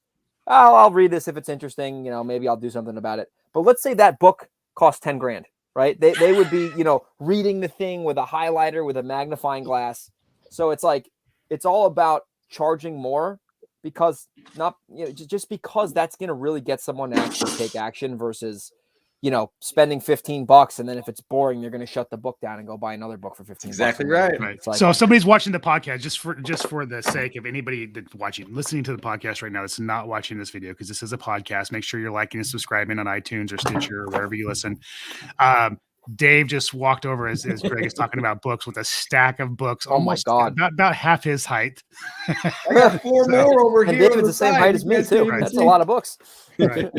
Speaker 5: I'll read this if it's interesting, maybe I'll do something about it. But let's say that book costs 10 grand. Right. They would be, reading the thing with a highlighter, with a magnifying glass. So it's all about charging more because just because that's going to really get someone to actually take action versus, spending $15. And then if it's boring, they're going to shut the book down and go buy another book for $15.
Speaker 3: Exactly right.
Speaker 4: So if somebody's watching the podcast, just for the sake of anybody that's listening to the podcast right now, that's not watching this video, because this is a podcast, make sure you're liking and subscribing on iTunes or Stitcher or wherever you listen. Dave just walked over as Greg is talking about books with a stack of books.
Speaker 5: Oh my God.
Speaker 4: About half his height.
Speaker 3: I got four more over here.
Speaker 5: And David's the same height as me too. Right. That's a lot of books. Right.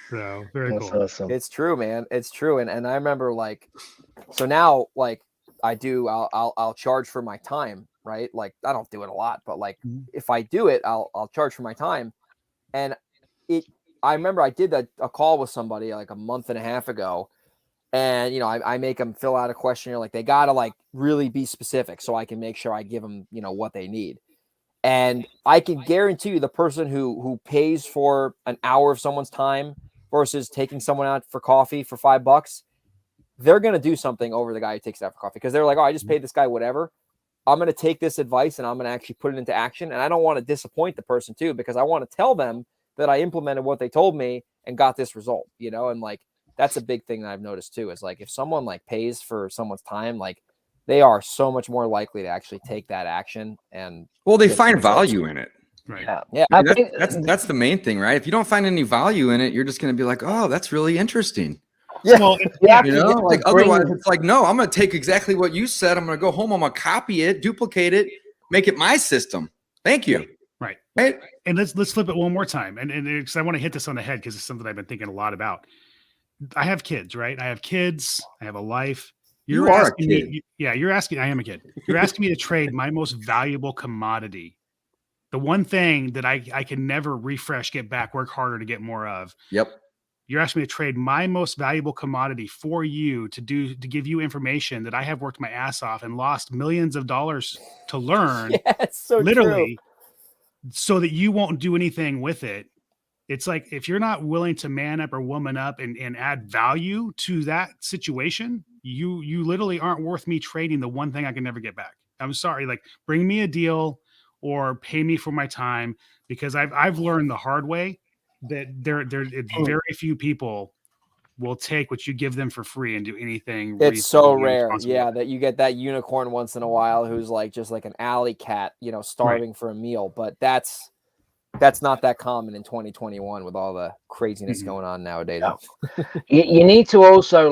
Speaker 4: So very
Speaker 6: That's
Speaker 4: cool.
Speaker 6: awesome.
Speaker 5: It's true, man. It's true. And I remember so now I'll charge for my time, right? I don't do it a lot, but if I do it, I'll charge for my time. And I remember I did a call with somebody a month and a half ago, and I make them fill out a questionnaire. They gotta really be specific so I can make sure I give them what they need. And I can guarantee you the person who pays for an hour of someone's time versus taking someone out for coffee for $5, they're going to do something over the guy who takes that for coffee, because they're like, I just paid this guy whatever. I'm going to take this advice and I'm going to actually put it into action. And I don't want to disappoint the person too, because I want to tell them that I implemented what they told me and got this result, and that's a big thing that I've noticed too, is if someone pays for someone's time, they are so much more likely to actually take that action. And
Speaker 3: they find value in it.
Speaker 4: Right.
Speaker 5: Yeah.
Speaker 3: That's the main thing, right? If you don't find any value in it, you're just going to be like, oh, that's really interesting.
Speaker 5: Yeah.
Speaker 6: Well,
Speaker 3: Otherwise it's no, I'm going to take exactly what you said. I'm going to go home. I'm going to copy it, duplicate it, make it my system. Thank you.
Speaker 4: Right. And let's flip it one more time. And because I want to hit this on the head, because it's something I've been thinking a lot about. I have kids, right? I have kids. I have a life.
Speaker 3: You are a kid.
Speaker 4: You're asking. I am a kid. You're asking me to trade my most valuable commodity, the one thing that I can never refresh, get back, work harder to get more of.
Speaker 3: Yep.
Speaker 4: You're asking me to trade my most valuable commodity for you to give you information that I have worked my ass off and lost millions of dollars to learn.
Speaker 5: Yeah, it's so
Speaker 4: literally,
Speaker 5: true.
Speaker 4: So that you won't do anything with it. It's if you're not willing to man up or woman up and add value to that situation, you literally aren't worth me trading the one thing I can never get back. I'm sorry. Bring me a deal or pay me for my time, because I've learned the hard way that it's very few people will take what you give them for free and do anything.
Speaker 5: It's so rare, that you get that unicorn once in a while who's like just like an alley cat, starving for a meal. But that's not that common in 2021 with all the craziness going on nowadays.
Speaker 6: Yeah. you need to also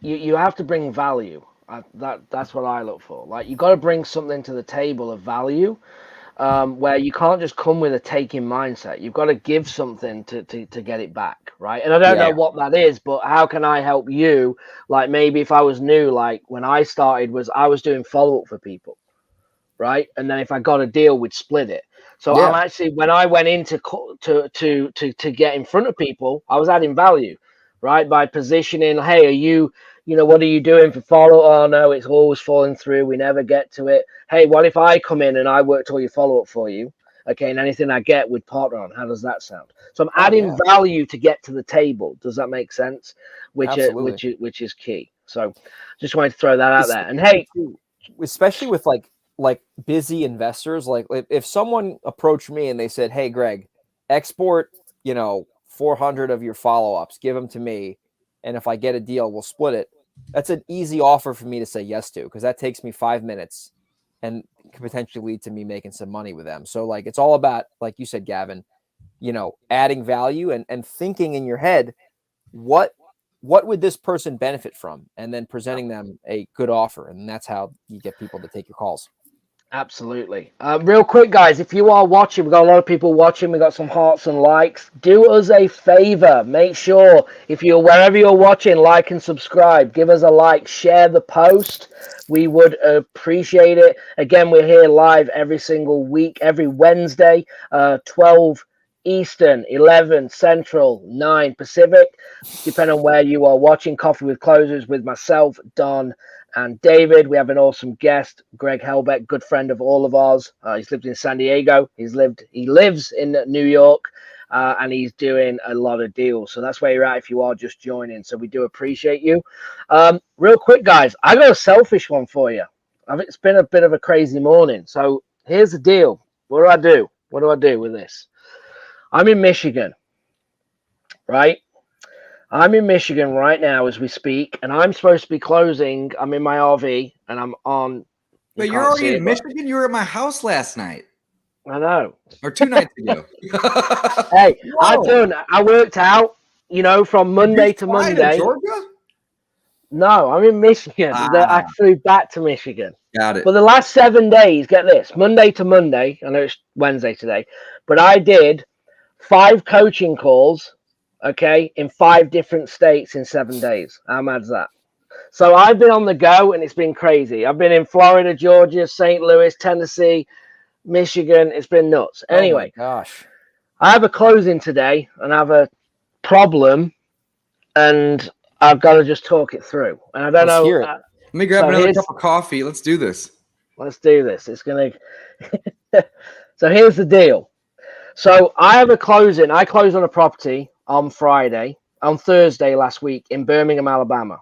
Speaker 6: you have to bring value. That's what I look for. Like, you got to bring something to the table of value. Where you can't just come with a taking mindset. You've got to give something to get it back, right? And I don't know what that is, but how can I help you? Like, maybe if I was new, like when I started, I was doing follow-up for people, right? And then if I got a deal, we'd split it. So I'm actually, when I went in to get in front of people, I was adding value, right? By positioning, hey, are you, what are you doing for follow? Oh no, it's always falling through. We never get to it. Hey, what if I come in and I worked all your follow-up for you? Okay, and anything I get with partner on, how does that sound? So I'm adding value to get to the table. Does that make sense? Which is key. So just wanted to throw that out there. And hey,
Speaker 5: especially with like busy investors, like if someone approached me and they said, hey, Greg, export, 400 of your follow-ups, give them to me. And if I get a deal, we'll split it. That's an easy offer for me to say yes to, because that takes me 5 minutes and could potentially lead to me making some money with them. So like, it's all about, like you said, Gavin, adding value and thinking in your head, what would this person benefit from? And then presenting them a good offer. And that's how you get people to take your calls.
Speaker 6: Absolutely. Real quick, guys, if you are watching, we've got a lot of people watching. We've got some hearts and likes. Do us a favor. Make sure, wherever you're watching, like and subscribe. Give us a like. Share the post. We would appreciate it. Again, we're here live every single week, every Wednesday, 12 Eastern, 11 Central, 9 Pacific, depending on where you are watching. Coffee with Closers with myself, Don, and David. We have an awesome guest, Greg Helbeck, good friend of all of ours. He's lived in San Diego. He lives in New York, and he's doing a lot of deals. So that's where you're at if you are just joining. So we do appreciate you. Real quick, guys, I got a selfish one for you. It's been a bit of a crazy morning. So here's the deal. What do I do? What do I do with this? I'm in Michigan, right? I'm in Michigan right now as we speak, and I'm supposed to be closing. I'm in my RV, and I'm on.
Speaker 3: But you're already in Michigan? You were at my house last night.
Speaker 6: I know.
Speaker 3: Or 2 nights ago.
Speaker 6: Hey, I worked out, from Monday to Monday.
Speaker 3: To Georgia?
Speaker 6: No, I'm in Michigan. I flew back to Michigan.
Speaker 3: Got it.
Speaker 6: For the last 7 days, get this, Monday to Monday. I know it's Wednesday today, but I did 5 coaching calls. Okay, in 5 different states in 7 days. How mad's that? So I've been on the go, and it's been crazy. I've been in Florida, Georgia, St. Louis, Tennessee, Michigan. It's been nuts. Anyway,
Speaker 5: oh my gosh,
Speaker 6: I have a closing today, and I have a problem, and I've got to just talk it through. And I don't know.
Speaker 3: Let me grab another cup of coffee. Let's do this.
Speaker 6: Let's do this. It's gonna. So here's the deal. So I have a closing. I closed on a property on Thursday last week in Birmingham, Alabama.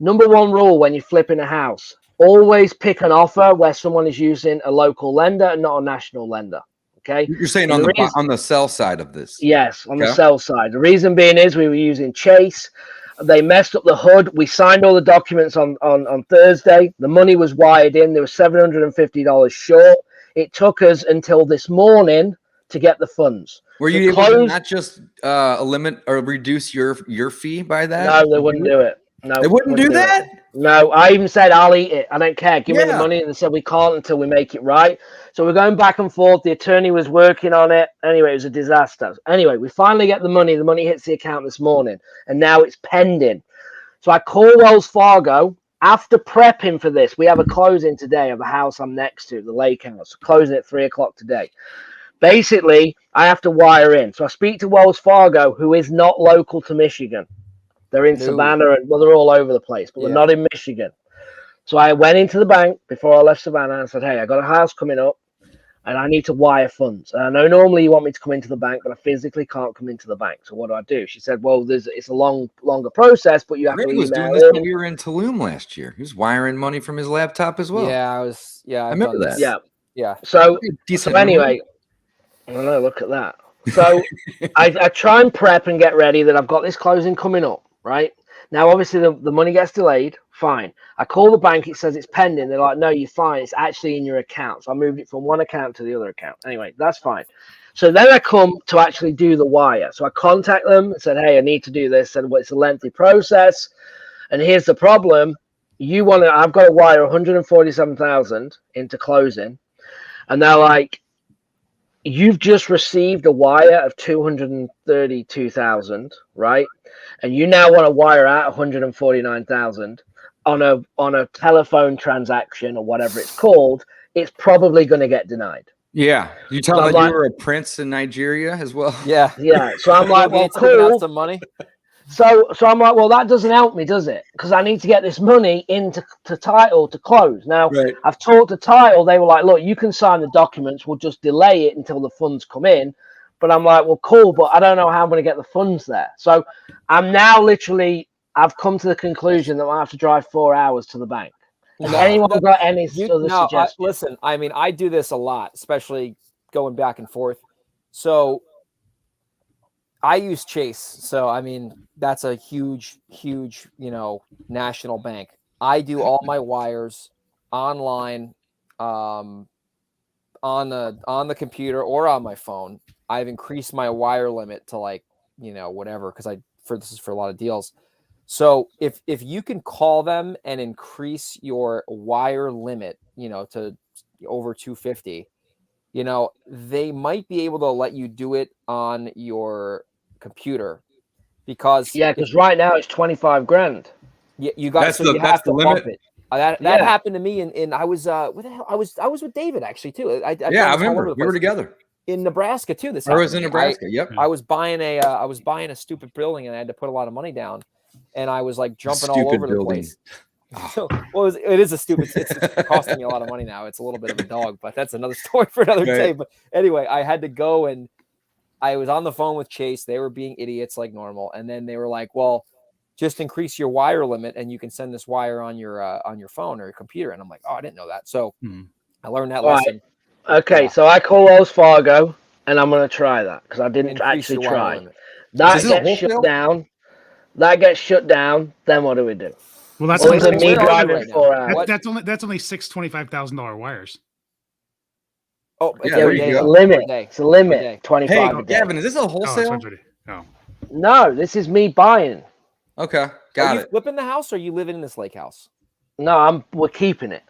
Speaker 6: Number 1 rule when you're flipping a house, always pick an offer where someone is using a local lender and not a national lender. Okay.
Speaker 3: You're saying on the sell side of this?
Speaker 6: Yes, on the sell side. The reason being is we were using Chase. They messed up the HUD. We signed all the documents on Thursday. The money was wired in. There was $750 short. It took us until this morning to get the funds.
Speaker 3: Were you able to not just limit or reduce your fee by that?
Speaker 6: No, they wouldn't do it. No,
Speaker 3: they wouldn't do that?
Speaker 6: No, I even said, I'll eat it. I don't care. Give me the money. And they said, we can't until we make it right. So we're going back and forth. The attorney was working on it. Anyway, it was a disaster. Anyway, we finally get the money. The money hits the account this morning, and now it's pending. So I call Wells Fargo. After prepping for this, we have a closing today of a house I'm next to, the Lake House, closing at 3:00 today. Basically, I have to wire in. So I speak to Wells Fargo, who is not local to Michigan. They're in Savannah, and they're all over the place, but they're not in Michigan. So I went into the bank before I left Savannah and said, hey, I got a house coming up, and I need to wire funds. And I know normally you want me to come into the bank, but I physically can't come into the bank. So what do? She said, well, it's a longer process, but you have to email.
Speaker 3: He was doing this when we were in Tulum last year. He was wiring money from his laptop as well.
Speaker 5: Yeah, I
Speaker 3: remember that.
Speaker 6: Yeah. So anyway, I don't know, look at that. So I try and prep and get ready that I've got this closing coming up. right? Now, obviously, the money gets delayed. Fine. I call the bank. It says it's pending. They're like, no, you're fine. It's actually in your account. So I moved it from one account to the other account. Anyway, that's fine. So then I come to actually do the wire. So I contact them and said, hey, I need to do this. And it's a lengthy process. And here's the problem. I've got to wire 147,000 into closing. And they're like, you've just received a wire of 232,000, right? And you now want to wire out 149,000 on a telephone transaction or whatever it's called. It's probably going to get denied.
Speaker 3: Yeah, you tell them you were a prince in Nigeria as well.
Speaker 5: Yeah.
Speaker 6: So I'm like, well, cool.
Speaker 5: Some money.
Speaker 6: So I'm like, well, that doesn't help me, does it? Because I need to get this money into title to close. Now, I've talked to title. They were like, look, you can sign the documents. We'll just delay it until the funds come in. But I'm like, well, cool, but I don't know how I'm going to get the funds there. So I'm now I've come to the conclusion that I have to drive 4 hours to the bank. Has anyone got any other suggestions?
Speaker 5: Listen, I mean, I do this a lot, especially going back and forth. So I use Chase. So, I mean, that's a huge, national bank. I do all my wires online, on the computer or on my phone. I've increased my wire limit to whatever, because this is for a lot of deals. So if you can call them and increase your wire limit, to over 250, they might be able to let you do it on your computer, because
Speaker 6: right now it's 25 grand.
Speaker 5: Yeah, you have to bump it. That happened to me, and I was I was with David actually too. I
Speaker 3: remember we were together
Speaker 5: in Nebraska too.
Speaker 3: I was in Nebraska.
Speaker 5: I was buying a stupid building, and I had to put a lot of money down, and I was like jumping all over the place. So, it is a stupid. It's costing me a lot of money now. It's a little bit of a dog, but that's another story for another day. But anyway, I had to go, and I was on the phone with Chase. They were being idiots like normal, and then they were like, "Well, just increase your wire limit, and you can send this wire on your phone or your computer." And I'm like, "Oh, I didn't know that." So I learned that lesson.
Speaker 6: Okay, so I call Wells Fargo, and I'm going to try that because I didn't actually try. That gets shut down. Then what do we do?
Speaker 4: Well, that's
Speaker 6: me driving 4 hours.
Speaker 4: That's only $625,000 wires.
Speaker 5: Oh,
Speaker 6: it's a limit. It's a limit. 25.
Speaker 3: Hey, Gavin, is this a wholesale?
Speaker 4: Oh.
Speaker 6: No, this is me buying.
Speaker 3: Okay, got it.
Speaker 5: Are you flipping the house, or are you living in this lake house?
Speaker 6: No, we're keeping it.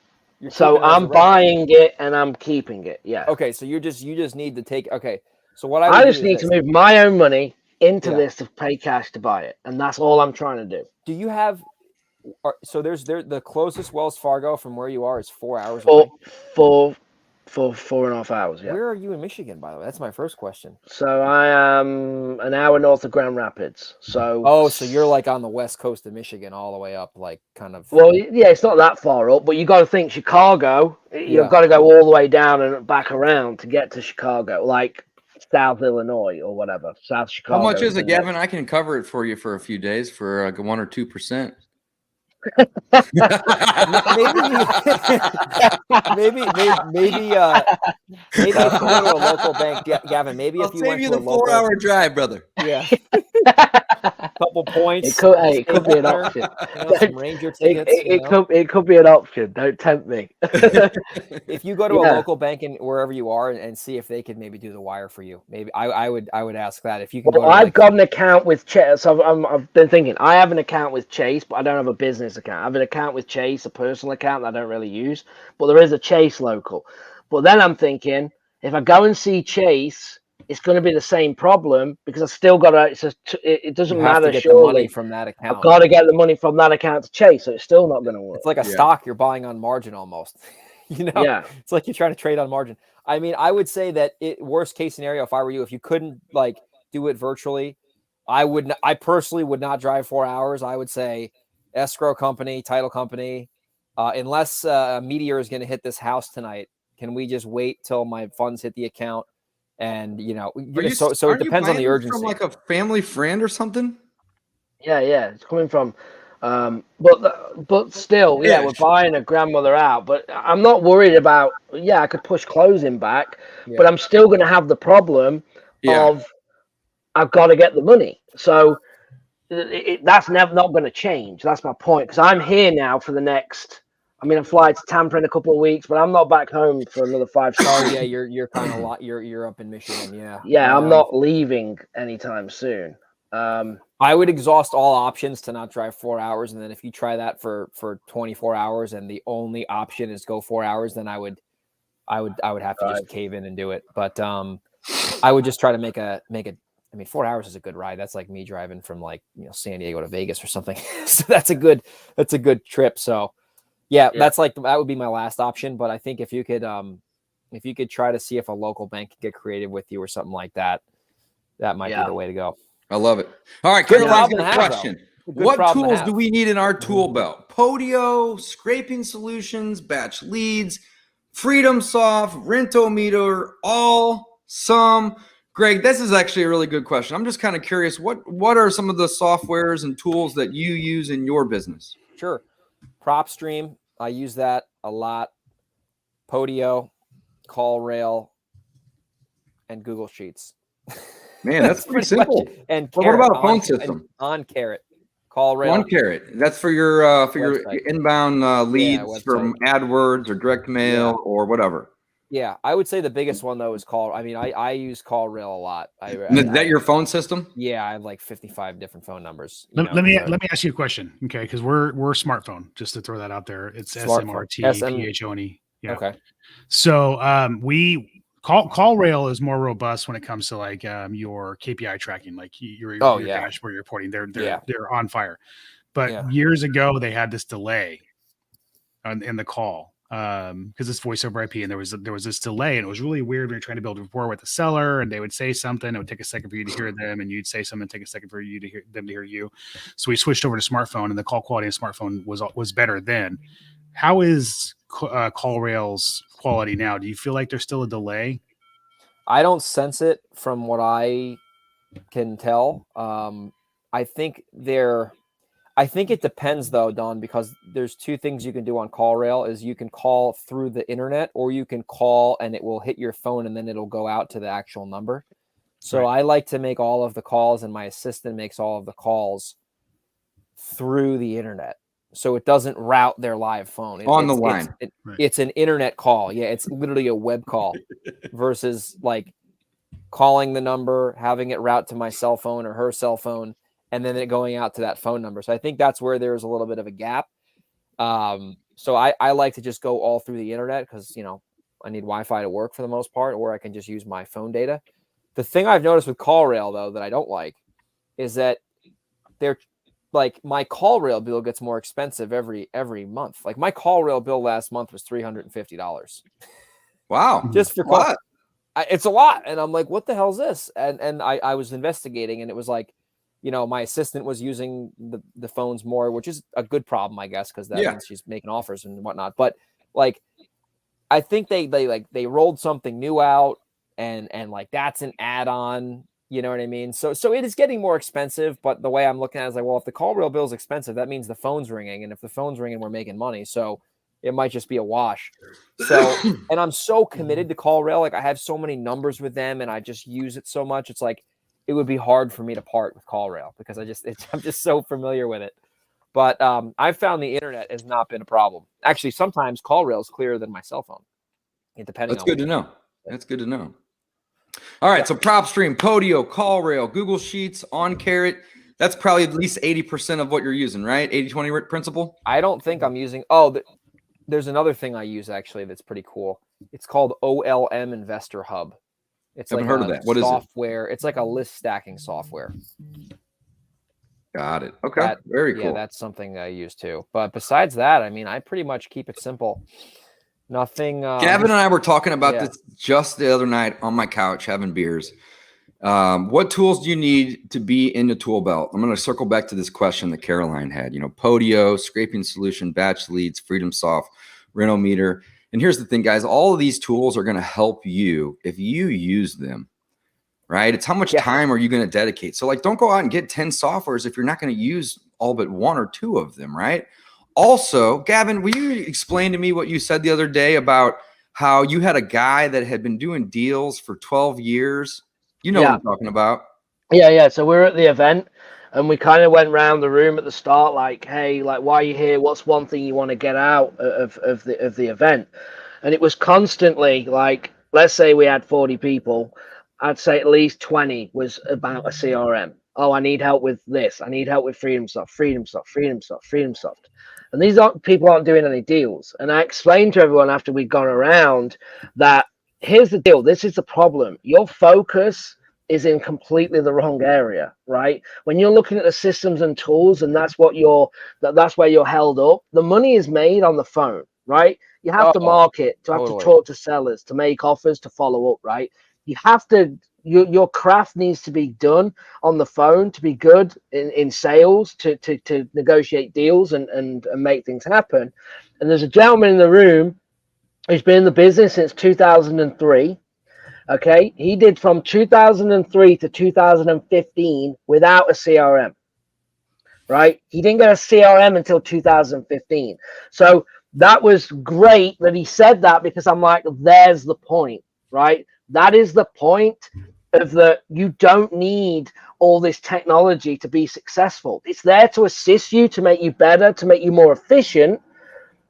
Speaker 6: So I'm buying it and I'm keeping it. Yeah.
Speaker 5: Okay, so you just need to take. Okay, so what
Speaker 6: I just need to move my own money into this to pay cash to buy it, and that's all I'm trying to do.
Speaker 5: Do you have? So the closest Wells Fargo from where you are is 4 hours away.
Speaker 6: For 4.5 hours. Yeah.
Speaker 5: Where are you in Michigan, by the way? That's my first question.
Speaker 6: So I am an hour north of Grand Rapids. So
Speaker 5: so you're like on the west coast of Michigan, all the way up, like kind of.
Speaker 6: Well, yeah, it's not that far up, but you got to think Chicago. You've got to go all the way down and back around to get to Chicago, like South Illinois or whatever. South Chicago.
Speaker 3: How much is it, Gavin? I can cover it for you for a few days for 1 or 2%.
Speaker 5: maybe you go to a local bank, Gavin. Maybe if you went to a local
Speaker 3: 4-hour drive, brother.
Speaker 5: Yeah. Couple points.
Speaker 6: It could be an option.
Speaker 5: Some Ranger tickets.
Speaker 6: It could be an option. Don't tempt me.
Speaker 5: If you go to a local bank and wherever you are and see if they could maybe do the wire for you, maybe I would ask that. If you can.
Speaker 6: Well, I've got an account with Chase. So I've been thinking I have an account with Chase, but I don't have a business account. I have an account with Chase, a personal account that I don't really use, but there is a Chase local. But then I'm thinking if I go and see Chase, it's going to be the same problem because I still got to. It doesn't matter.
Speaker 5: Get the money from that account.
Speaker 6: I've got to get the money from that account to Chase, so it's still not going to work.
Speaker 5: It's like a stock you're buying on margin almost. It's like you're trying to trade on margin. I mean, I would say that worst case scenario, if I were you, if you couldn't do it virtually, I personally would not drive 4 hours. I would say escrow company, title company, unless a meteor is going to hit this house tonight. Can we just wait till my funds hit the account? And so it depends on the urgency.
Speaker 3: From like a family friend or something.
Speaker 6: Yeah, it's coming from, but still, we're buying a grandmother out. But I'm not worried about. I could push closing back, but I'm still going to have the problem of I've got to get the money. So that's never not going to change. That's my point, because I'm here now for the next. I mean, I'm flying to Tampa in a couple of weeks, but I'm not back home for another 5 6
Speaker 5: Oh
Speaker 6: weeks.
Speaker 5: yeah, you're kind of you're up in Michigan, yeah.
Speaker 6: Yeah, I'm not leaving anytime soon.
Speaker 5: I would exhaust all options to not drive 4 hours, and then if you try that for 24 hours and the only option is go 4 hours, then I would have to just cave in and do it. But I would just try to make a. I mean, 4 hours is a good ride. That's like me driving from like San Diego to Vegas or something. So that's a good trip. So yeah, that's like that would be my last option. But I think if you could try to see if a local bank could get creative with you or something like that, that might be the way to go.
Speaker 3: I love it. All right, Caroline's got a question. What tools do we need in our tool belt? Podio, scraping solutions, batch leads, Freedom Soft, Rentometer, all, some. Greg, this is actually a really good question. I'm just kind of curious, what are some of the softwares and tools that you use in your business?
Speaker 5: Sure. PropStream, I use that a lot. Podio, CallRail, and Google Sheets.
Speaker 3: Man, that's pretty simple.
Speaker 5: And
Speaker 3: what about a phone system?
Speaker 5: On Carrot. CallRail.
Speaker 3: On Carrot. That's for your inbound leads from AdWords or direct mail or whatever.
Speaker 5: Yeah, I would say the biggest one though is I use CallRail a lot.
Speaker 3: Is that your phone system?
Speaker 5: Yeah, I have like 55 different phone numbers.
Speaker 4: Let me ask you a question, okay? Because we're smartphone, just to throw that out there. It's SMRT, Yeah. Okay. So CallRail is more robust when it comes to like your KPI tracking, like your dashboard reporting. They're on fire. But years ago they had this delay in the call. Because it's voice over IP, and there was this delay, and it was really weird when you're trying to build rapport with the seller, and they would say something, it would take a second for you to hear them, and you'd say something, take a second for you to hear them to hear you. So we switched over to smartphone, and the call quality of smartphone was better then. How is CallRail's quality now? Do you feel like there's still a delay?
Speaker 5: I don't sense it from what I can tell. I think it depends though, Don, because there's two things you can do on CallRail is you can call through the internet, or you can call and it will hit your phone and then it'll go out to the actual number. So I like to make all of the calls, and my assistant makes all of the calls through the internet. So it doesn't route their live phone. It's an internet call. Yeah, it's literally a web call versus like calling the number, having it route to my cell phone or her cell phone, and then it going out to that phone number. So I think that's where there's a little bit of a gap. So I like to just go all through the internet because, I need Wi-Fi to work for the most part, or I can just use my phone data. The thing I've noticed with CallRail, though, that I don't like is that they're like my CallRail bill gets more expensive every month. Like my CallRail bill last month was $350.
Speaker 3: Wow.
Speaker 5: Just for call. It's a lot. And I'm like, what the hell is this? And I was investigating, and it was like, my assistant was using the phones more, which is a good problem, I guess, because that means she's making offers and whatnot. But like, I think they rolled something new out, and like that's an add-on. You know what I mean? So it is getting more expensive. But the way I'm looking at it is like, well, if the CallRail bill is expensive, that means the phone's ringing, and if the phone's ringing, we're making money. So it might just be a wash. So, and I'm so committed to CallRail. Like I have so many numbers with them, and I just use it so much. It's like, it would be hard for me to part with CallRail because I'm just so familiar with it. But I've found the internet has not been a problem. Actually, sometimes CallRail is clearer than my cell phone.
Speaker 3: That's good to know. That's good to know. All right, so PropStream, Podio, CallRail, Google Sheets, On Carrot. That's probably at least 80% of what you're using, right? 80-20 principle?
Speaker 5: I don't think I'm using there's another thing I use actually that's pretty cool. It's called OLM Investor Hub. It's like
Speaker 3: heard of that. What
Speaker 5: software. It's like a list stacking software.
Speaker 3: Got it. Okay. Very cool.
Speaker 5: Yeah, that's something I use too. But besides that, I mean, I pretty much keep it simple. Nothing.
Speaker 3: Gavin and I were talking about this just the other night on my couch having beers. What tools do you need to be in the tool belt? I'm going to circle back to this question that Caroline had. Podio, scraping solution, batch leads, Freedom Soft, Rentometer. And here's the thing, guys, all of these tools are going to help you if you use them, right? It's how much time are you going to dedicate? So like, don't go out and get 10 softwares if you're not going to use all but one or two of them, right? Also, Gavin, will you explain to me what you said the other day about how you had a guy that had been doing deals for 12 years? You know what I'm talking about.
Speaker 6: Yeah. So we're at the event, And we kind of went round the room at the start, like, hey, like, why are you here? What's one thing you want to get out of the event? And it was constantly like, let's say we had 40 people, I'd say at least 20 was about a CRM. Oh, I need help with this. I need help with FreedomSoft. And these people aren't doing any deals. And I explained to everyone after we'd gone around that here's the deal. This is the problem. Your focus is in completely the wrong area, right? When you're looking at the systems and tools, and that's where you're held up. The money is made on the phone, right? You have to market, to have to talk to sellers, to make offers, to follow up, right? You have to, your craft needs to be done on the phone to be good in sales, to negotiate deals and make things happen. And there's a gentleman in the room who's been in the business since 2003. Okay, he did from 2003 to 2015 without a CRM, right? He didn't get a CRM until 2015. So that was great that he said that, because I'm like, there's the point, right? That is the point of you don't need all this technology to be successful. It's there to assist you, to make you better, to make you more efficient.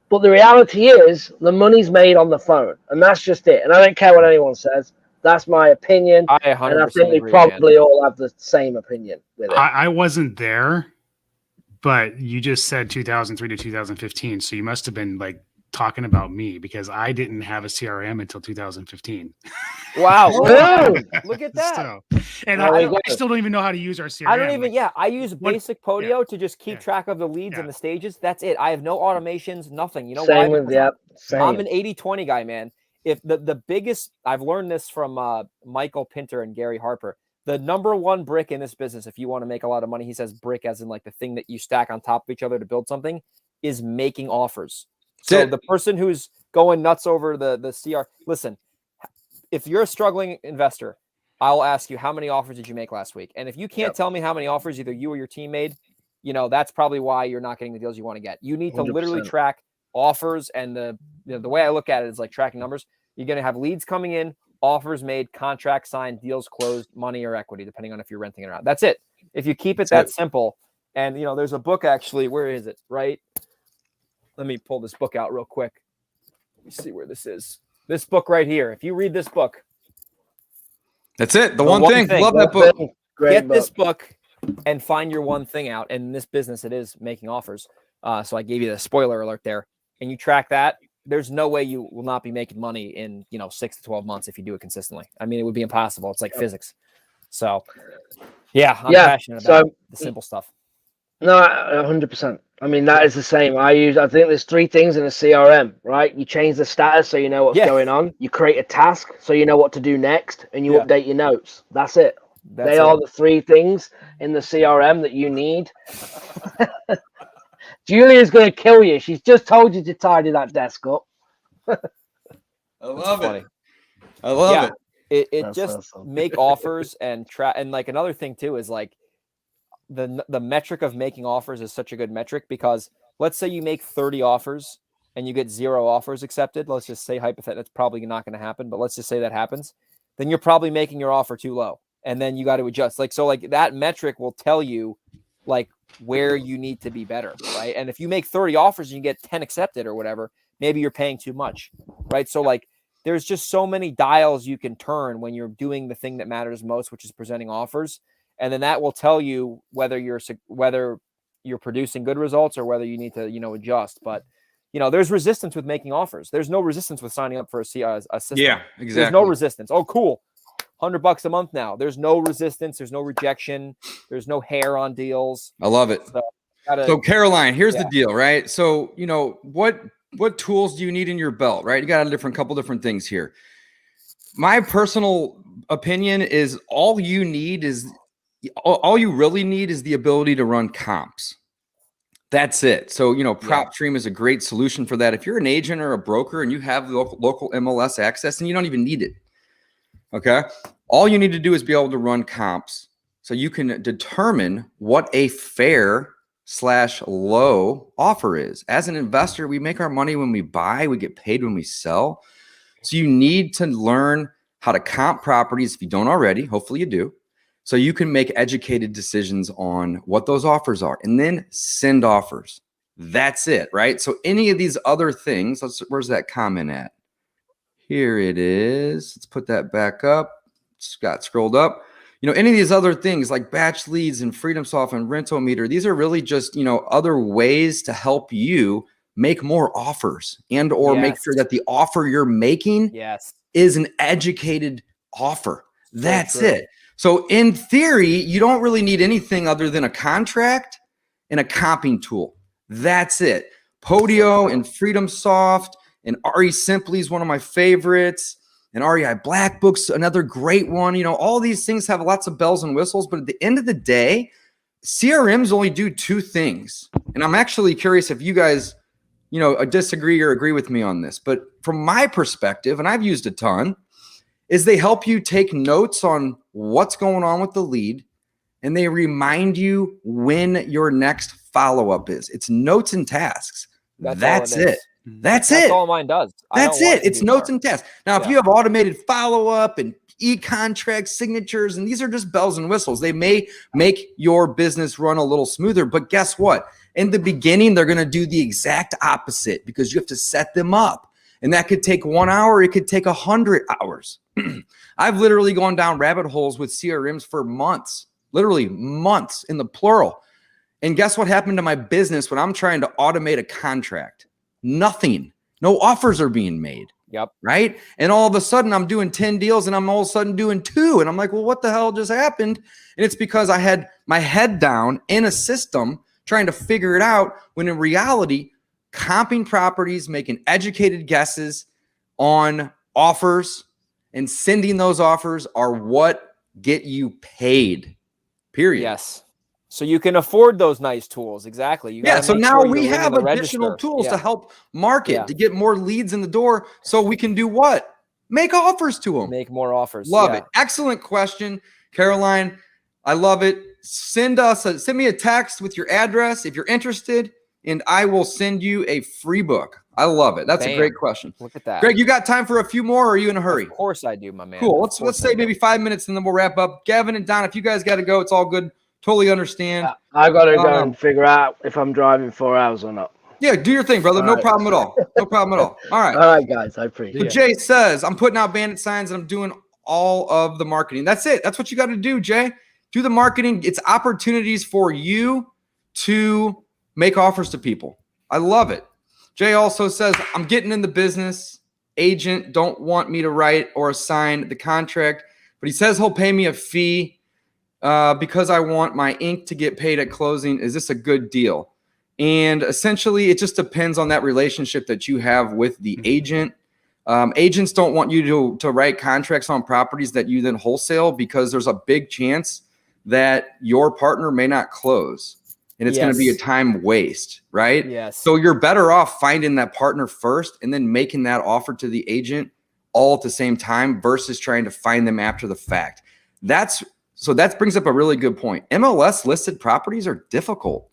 Speaker 6: But the reality is the money's made on the phone, and that's just it. And I don't care what anyone says. That's my opinion.
Speaker 5: I 100%
Speaker 6: and I think we
Speaker 5: agree,
Speaker 6: probably all have the same opinion with it.
Speaker 4: I wasn't there, but you just said 2003 to 2015. So you must have been like talking about me, because I didn't have a CRM until 2015.
Speaker 5: Wow. Look at that.
Speaker 4: So, and I still don't even know how to use our CRM.
Speaker 5: I don't even, I use basic Podio to just keep track of the leads and the stages. That's it. I have no automations, nothing. You know
Speaker 6: same
Speaker 5: why?
Speaker 6: With, same.
Speaker 5: I'm an 80-20 guy, man. If the biggest, I've learned this from Michael Pinter and Gary Harper, the number one brick in this business, if you want to make a lot of money, he says brick as in like the thing that you stack on top of each other to build something, is making offers. So the person who's going nuts over the CR, listen, if you're a struggling investor, I'll ask you, how many offers did you make last week? And if you can't tell me how many offers either you or your team made, that's probably why you're not getting the deals you want to get. You need to
Speaker 6: 100%.
Speaker 5: Literally track offers, and the way I look at it is like tracking numbers. You're going to have leads coming in, offers made, contracts signed, deals closed, money or equity, depending on if you're renting it or not. That's it. If you keep it that simple, and there's a book actually, where is it? Right. Let me pull this book out real quick. Let me see where this is. This book right here. If you read this book,
Speaker 3: that's it. The one thing. Love that book.
Speaker 5: Get this book and find your one thing out. And in this business, it is making offers. So I gave you the spoiler alert there. And you track that. There's no way you will not be making money in 6 to 12 months if you do it consistently. I mean, it would be impossible. It's like physics. So I'm passionate about the simple stuff.
Speaker 6: No, 100%. I mean, that is the same. I think there's 3 things in a CRM, right? You change the status so you know what's going on. You create a task so you know what to do next, and you update your notes. That's it. They are the 3 things in the CRM that you need. Julia's going to kill you. She's just told you to tidy that desk up.
Speaker 3: I love it. I love
Speaker 5: it. It just awesome. Make offers and and like another thing too is like the metric of making offers is such a good metric, because let's say you make 30 offers and you get 0 offers accepted. Let's just say hypothetically, that's probably not going to happen, but let's just say that happens. Then you're probably making your offer too low, and then you got to adjust. So that metric will tell you like where you need to be better, right? And if you make 30 offers and you get 10 accepted or whatever, maybe you're paying too much, right? So there's just so many dials you can turn when you're doing the thing that matters most, which is presenting offers. And then that will tell you whether you're producing good results or whether you need to, adjust. But, there's resistance with making offers. There's no resistance with signing up for a system.
Speaker 3: Yeah, exactly.
Speaker 5: There's no resistance. Oh, cool. $100 a month now. There's no resistance. There's no rejection. There's no hair on deals.
Speaker 3: I love it. So Caroline, here's the deal, right? So, what tools do you need in your belt, right? You got a couple different things here. My personal opinion is all you really need is the ability to run comps. That's it. So, PropStream is a great solution for that. If you're an agent or a broker and you have local MLS access, and you don't even need it. Okay. All you need to do is be able to run comps so you can determine what a fair/low offer is. As an investor, we make our money when we buy, we get paid when we sell. So you need to learn how to comp properties if you don't already. Hopefully you do. so you can make educated decisions on what those offers are and then send offers. That's it, right? So any of these other things, where's that comment at? Here it is. Let's put that back up. It's got scrolled up. Any of these other things like batch leads and FreedomSoft and Rental Meter, these are really just, other ways to help you make more offers and or make sure that the offer you're making is an educated offer. That's it. So in theory, you don't really need anything other than a contract and a comping tool. That's it. Podio and FreedomSoft and RE Simply is one of my favorites. And REI Black Book's another great one. All these things have lots of bells and whistles, but at the end of the day, CRMs only do two things. And I'm actually curious if you guys, disagree or agree with me on this. But from my perspective, and I've used a ton, is they help you take notes on what's going on with the lead, and they remind you when your next follow-up is. It's notes and tasks. That's it. That's
Speaker 5: all mine does.
Speaker 3: That's it. It's notes and tasks. Now, if you have automated follow-up and e-contract signatures, and these are just bells and whistles, they may make your business run a little smoother. But guess what? In the beginning, they're going to do the exact opposite because you have to set them up. And that could take 1 hour. It could take 100 hours. I've literally gone down rabbit holes with CRMs for months, literally months in the plural. And guess what happened to my business when I'm trying to automate a contract? Nothing. No offers are being made.
Speaker 5: Yep.
Speaker 3: Right. And all of a sudden I'm doing 10 deals and I'm all of a sudden doing 2. And I'm like, well, what the hell just happened? And it's because I had my head down in a system trying to figure it out, when in reality, comping properties, making educated guesses on offers and sending those offers are what get you paid. Period.
Speaker 5: Yes. So you can afford those nice tools. Exactly.
Speaker 3: So now we have additional tools to help market, to get more leads in the door, so we can do what? Make offers to them.
Speaker 5: Make more offers.
Speaker 3: Love it. Excellent question, Caroline. I love it. Send me a text with your address if you're interested, and I will send you a free book. I love it. That's a great question.
Speaker 5: Look at that.
Speaker 3: Greg, you got time for a few more, or are you in a hurry?
Speaker 5: Of course I do, my man.
Speaker 3: Cool. Let's say maybe 5 minutes, and then we'll wrap up. Gavin and Don, if you guys got to go, it's all good. Totally understand.
Speaker 6: I got to go and figure out if I'm driving 4 hours or not.
Speaker 3: Yeah, do your thing, brother. No problem at all. No problem at all. All right.
Speaker 6: All right, guys. I appreciate it.
Speaker 3: Jay says, I'm putting out bandit signs and I'm doing all of the marketing. That's it. That's what you got to do, Jay. Do the marketing. It's opportunities for you to make offers to people. I love it. Jay also says, I'm getting in the business. Agent don't want me to write or assign the contract, but he says he'll pay me a fee because I want my ink to get paid at closing. Is this a good deal? And essentially, it just depends on that relationship that you have with the agent. Agents don't want you to write contracts on properties that you then wholesale, because there's a big chance that your partner may not close. And it's going to be a time waste, right?
Speaker 5: Yes.
Speaker 3: So you're better off finding that partner first and then making that offer to the agent all at the same time versus trying to find them after the fact. So that brings up a really good point. MLS listed properties are difficult.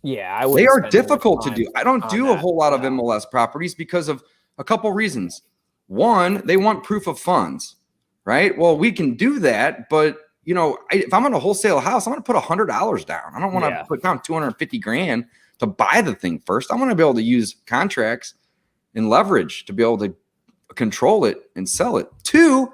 Speaker 5: Yeah,
Speaker 3: they are difficult to do. I don't do a whole lot of MLS properties because of a couple reasons. One, they want proof of funds, right? Well, we can do that, but if I'm going to wholesale a house, I'm going to put $100 down. I don't want to put down $250,000 to buy the thing first. I want to be able to use contracts and leverage to be able to control it and sell it. 2,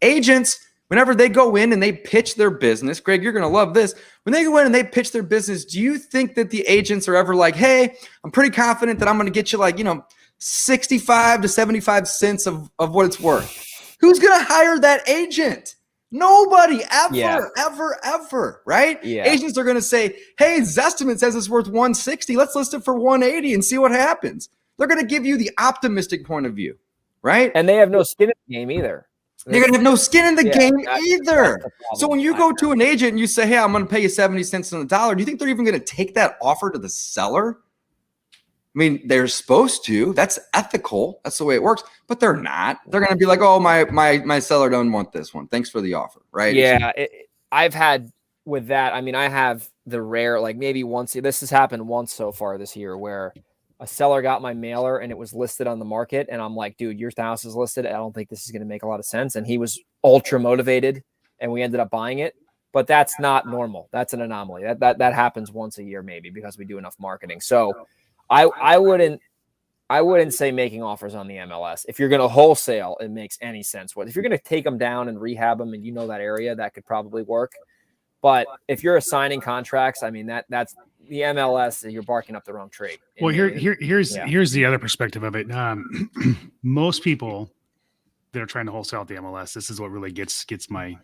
Speaker 3: agents, whenever they go in and they pitch their business, Greg, you're going to love this. When they go in and they pitch their business, do you think that the agents are ever like, hey, I'm pretty confident that I'm going to get you 65 to 75 cents of what it's worth? Who's going to hire that agent? Nobody ever, right?
Speaker 5: Yeah.
Speaker 3: Agents are going to say, hey, Zestimate says it's worth 160. Let's list it for 180 and see what happens. They're going to give you the optimistic point of view, right?
Speaker 5: And they have no skin in the game either.
Speaker 3: They're going to have no skin in the game either. So when you go to an agent and you say, hey, I'm going to pay you 70 cents on the dollar, do you think they're even going to take that offer to the seller? I mean, they're supposed to. That's ethical. That's the way it works. But they're not. They're going to be like, oh, my seller don't want this one. Thanks for the offer, right?
Speaker 5: Yeah, I've had with that. I mean, I have the rare, like maybe once. This has happened once so far this year where a seller got my mailer and it was listed on the market. And I'm like, dude, your house is listed. I don't think this is going to make a lot of sense. And he was ultra motivated and we ended up buying it. but that's not normal. That's an anomaly. That happens once a year, maybe, because we do enough marketing. So I wouldn't say making offers on the MLS. If you're going to wholesale, it makes any sense. If you're going to take them down and rehab them, and you know that area, that could probably work. But if you're assigning contracts, I mean, that's the MLS. You're barking up the wrong tree.
Speaker 4: Well, here's the other perspective of it. Most people that are trying to wholesale at the MLS, this is what really gets my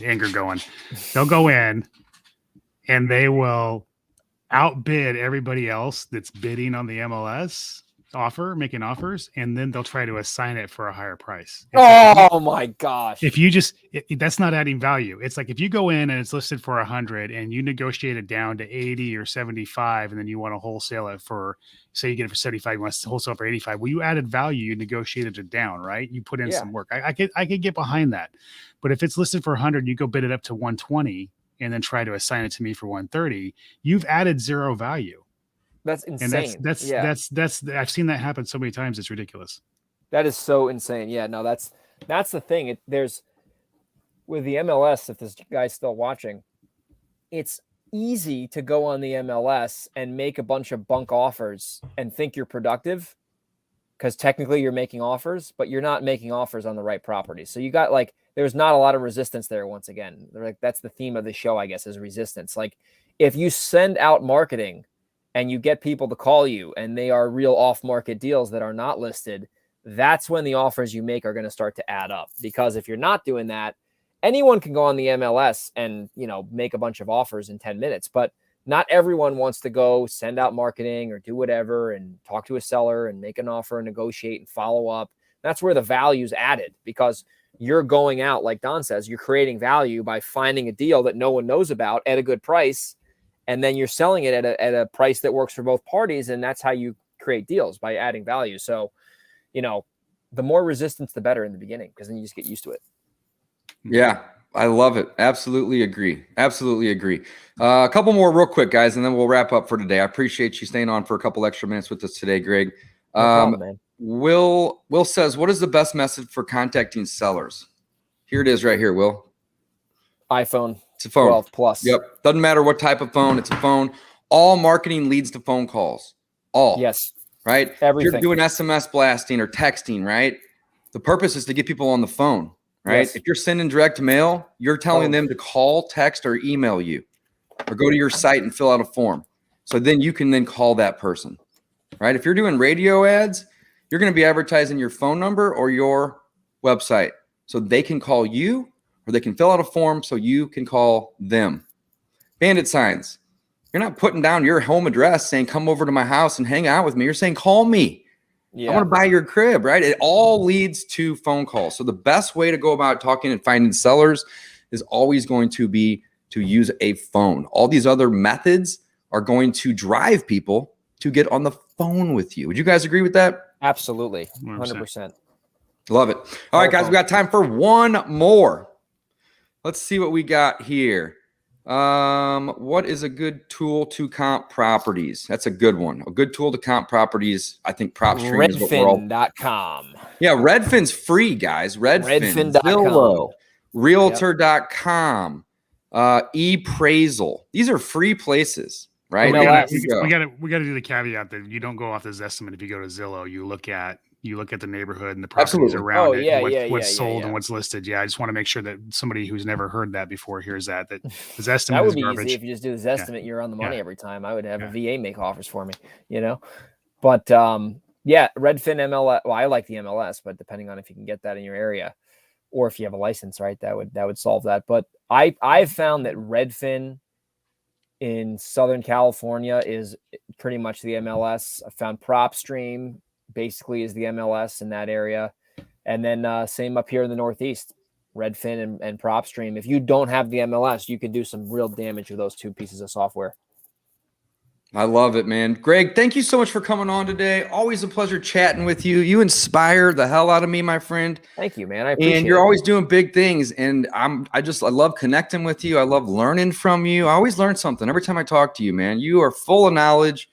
Speaker 4: anger going. They'll go in and they will outbid everybody else that's bidding on the MLS offer, making offers, and then they'll try to assign it for a higher price.
Speaker 5: My gosh.
Speaker 4: If you just, that's not adding value. It's like if you go in and it's listed for 100 and you negotiate it down to 80 or 75, and then you want to wholesale it for, say you get it for 75, you want to wholesale for 85. Well, you added value, you negotiated it down, right? You put in some work. I could get behind that. But if it's listed for 100, you go bid it up to 120 and then try to assign it to me for 130, you've added zero value.
Speaker 5: That's insane.
Speaker 4: And that's I've seen that happen so many times. It's ridiculous.
Speaker 5: That is so insane. Yeah, no, that's the thing. There's with the MLS, if this guy's still watching, it's easy to go on the MLS and make a bunch of bunk offers and think you're productive, because technically you're making offers, but you're not making offers on the right property. So you got there's not a lot of resistance there. Once again, that's the theme of the show, I guess, is resistance. Like if you send out marketing and you get people to call you and they are real off-market deals that are not listed, that's when the offers you make are going to start to add up. Because if you're not doing that, anyone can go on the MLS and, make a bunch of offers in 10 minutes, but not everyone wants to go send out marketing or do whatever and talk to a seller and make an offer and negotiate and follow up. That's where the value's added, because you're going out, like Don says, you're creating value by finding a deal that no one knows about at a good price. And then you're selling it at a price that works for both parties. And that's how you create deals, by adding value. So, the more resistance, the better in the beginning, because then you just get used to it.
Speaker 3: Yeah, I love it. Absolutely agree. A couple more real quick, guys, and then we'll wrap up for today. I appreciate you staying on for a couple extra minutes with us today, Greg.
Speaker 5: No problem, man.
Speaker 3: Will says, what is the best method for contacting sellers? Here it is right here, Will.
Speaker 5: iPhone.
Speaker 3: It's a phone.
Speaker 5: 12 plus.
Speaker 3: Yep. Doesn't matter what type of phone. It's a phone. All marketing leads to phone calls. All.
Speaker 5: Yes.
Speaker 3: Right?
Speaker 5: Everything.
Speaker 3: If you're doing SMS blasting or texting, right? The purpose is to get people on the phone, right?
Speaker 5: Yes.
Speaker 3: If you're sending direct mail, you're telling them to call, text, or email you, or go to your site and fill out a form. So then you can then call that person, right? If you're doing radio ads, you're going to be advertising your phone number or your website, so they can call you, or they can fill out a form so you can call them. Bandit signs. You're not putting down your home address saying, come over to my house and hang out with me. You're saying, call me. Yeah. I want to buy your crib, right? It all leads to phone calls. So the best way to go about talking and finding sellers is always going to be to use a phone. All these other methods are going to drive people to get on the phone with you. Would you guys agree with that?
Speaker 5: Absolutely. 100%.
Speaker 3: Love it. All right, guys, we got time for one more. Let's see what we got here. What is a good tool to comp properties? That's a good one. A good tool to comp properties. I think PropStream is what we're all.
Speaker 5: Redfin.com.
Speaker 3: Yeah, Redfin's free, guys. Redfin, Zillow, Realtor.com, ePraisal. These are free places, right?
Speaker 4: We got to do the caveat that you don't go off this estimate. If you go to Zillow, you look at the neighborhood and the properties around what's sold and what's listed. Yeah, I just want to make sure that somebody who's never heard that before hears that this estimate
Speaker 5: that would
Speaker 4: is
Speaker 5: be
Speaker 4: garbage.
Speaker 5: Easy if you just do this estimate. You're on the money every time. I would have a VA make offers for me, But Redfin MLS. Well, I like the MLS, but depending on if you can get that in your area, or if you have a license, right, that would solve that. But I've found that Redfin in Southern California is pretty much the MLS. I found PropStream basically is the MLS in that area. And then same up here in the Northeast, Redfin and PropStream. If you don't have the MLS, you can do some real damage with those two pieces of software.
Speaker 3: I love it, man. Greg, thank you so much for coming on today. Always a pleasure chatting with you. You inspire the hell out of me, my friend.
Speaker 5: Thank you, man. I appreciate it.
Speaker 3: And you're always doing big things. And I love connecting with you. I love learning from you. I always learn something every time I talk to you, man. You are full of knowledge.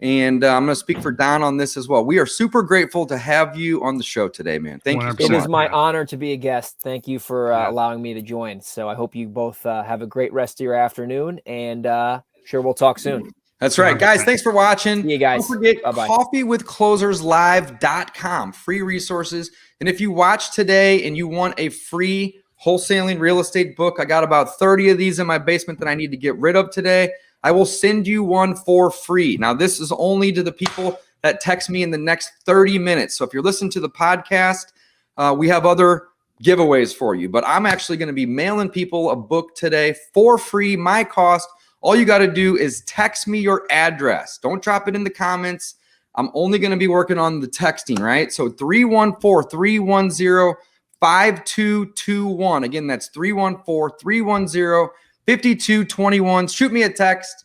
Speaker 3: And I'm going to speak for Don on this as well. We are super grateful to have you on the show today, man. Thank you so much.
Speaker 5: It is my honor to be a guest. Thank you for allowing me to join. So I hope you both have a great rest of your afternoon, and sure we'll talk soon.
Speaker 3: That's right, guys. Thanks for watching.
Speaker 5: See you guys.
Speaker 3: Don't forget
Speaker 5: Bye-bye.
Speaker 3: coffeewithcloserslive.com, free resources. And if you watch today and you want a free wholesaling real estate book, I got about 30 of these in my basement that I need to get rid of today. I will send you one for free. Now, this is only to the people that text me in the next 30 minutes. So if you're listening to the podcast, we have other giveaways for you. But I'm actually going to be mailing people a book today for free, my cost. All you got to do is text me your address. Don't drop it in the comments. I'm only going to be working on the texting, right? So 314-310-5221. Again, that's 314-310-5221. Shoot me a text.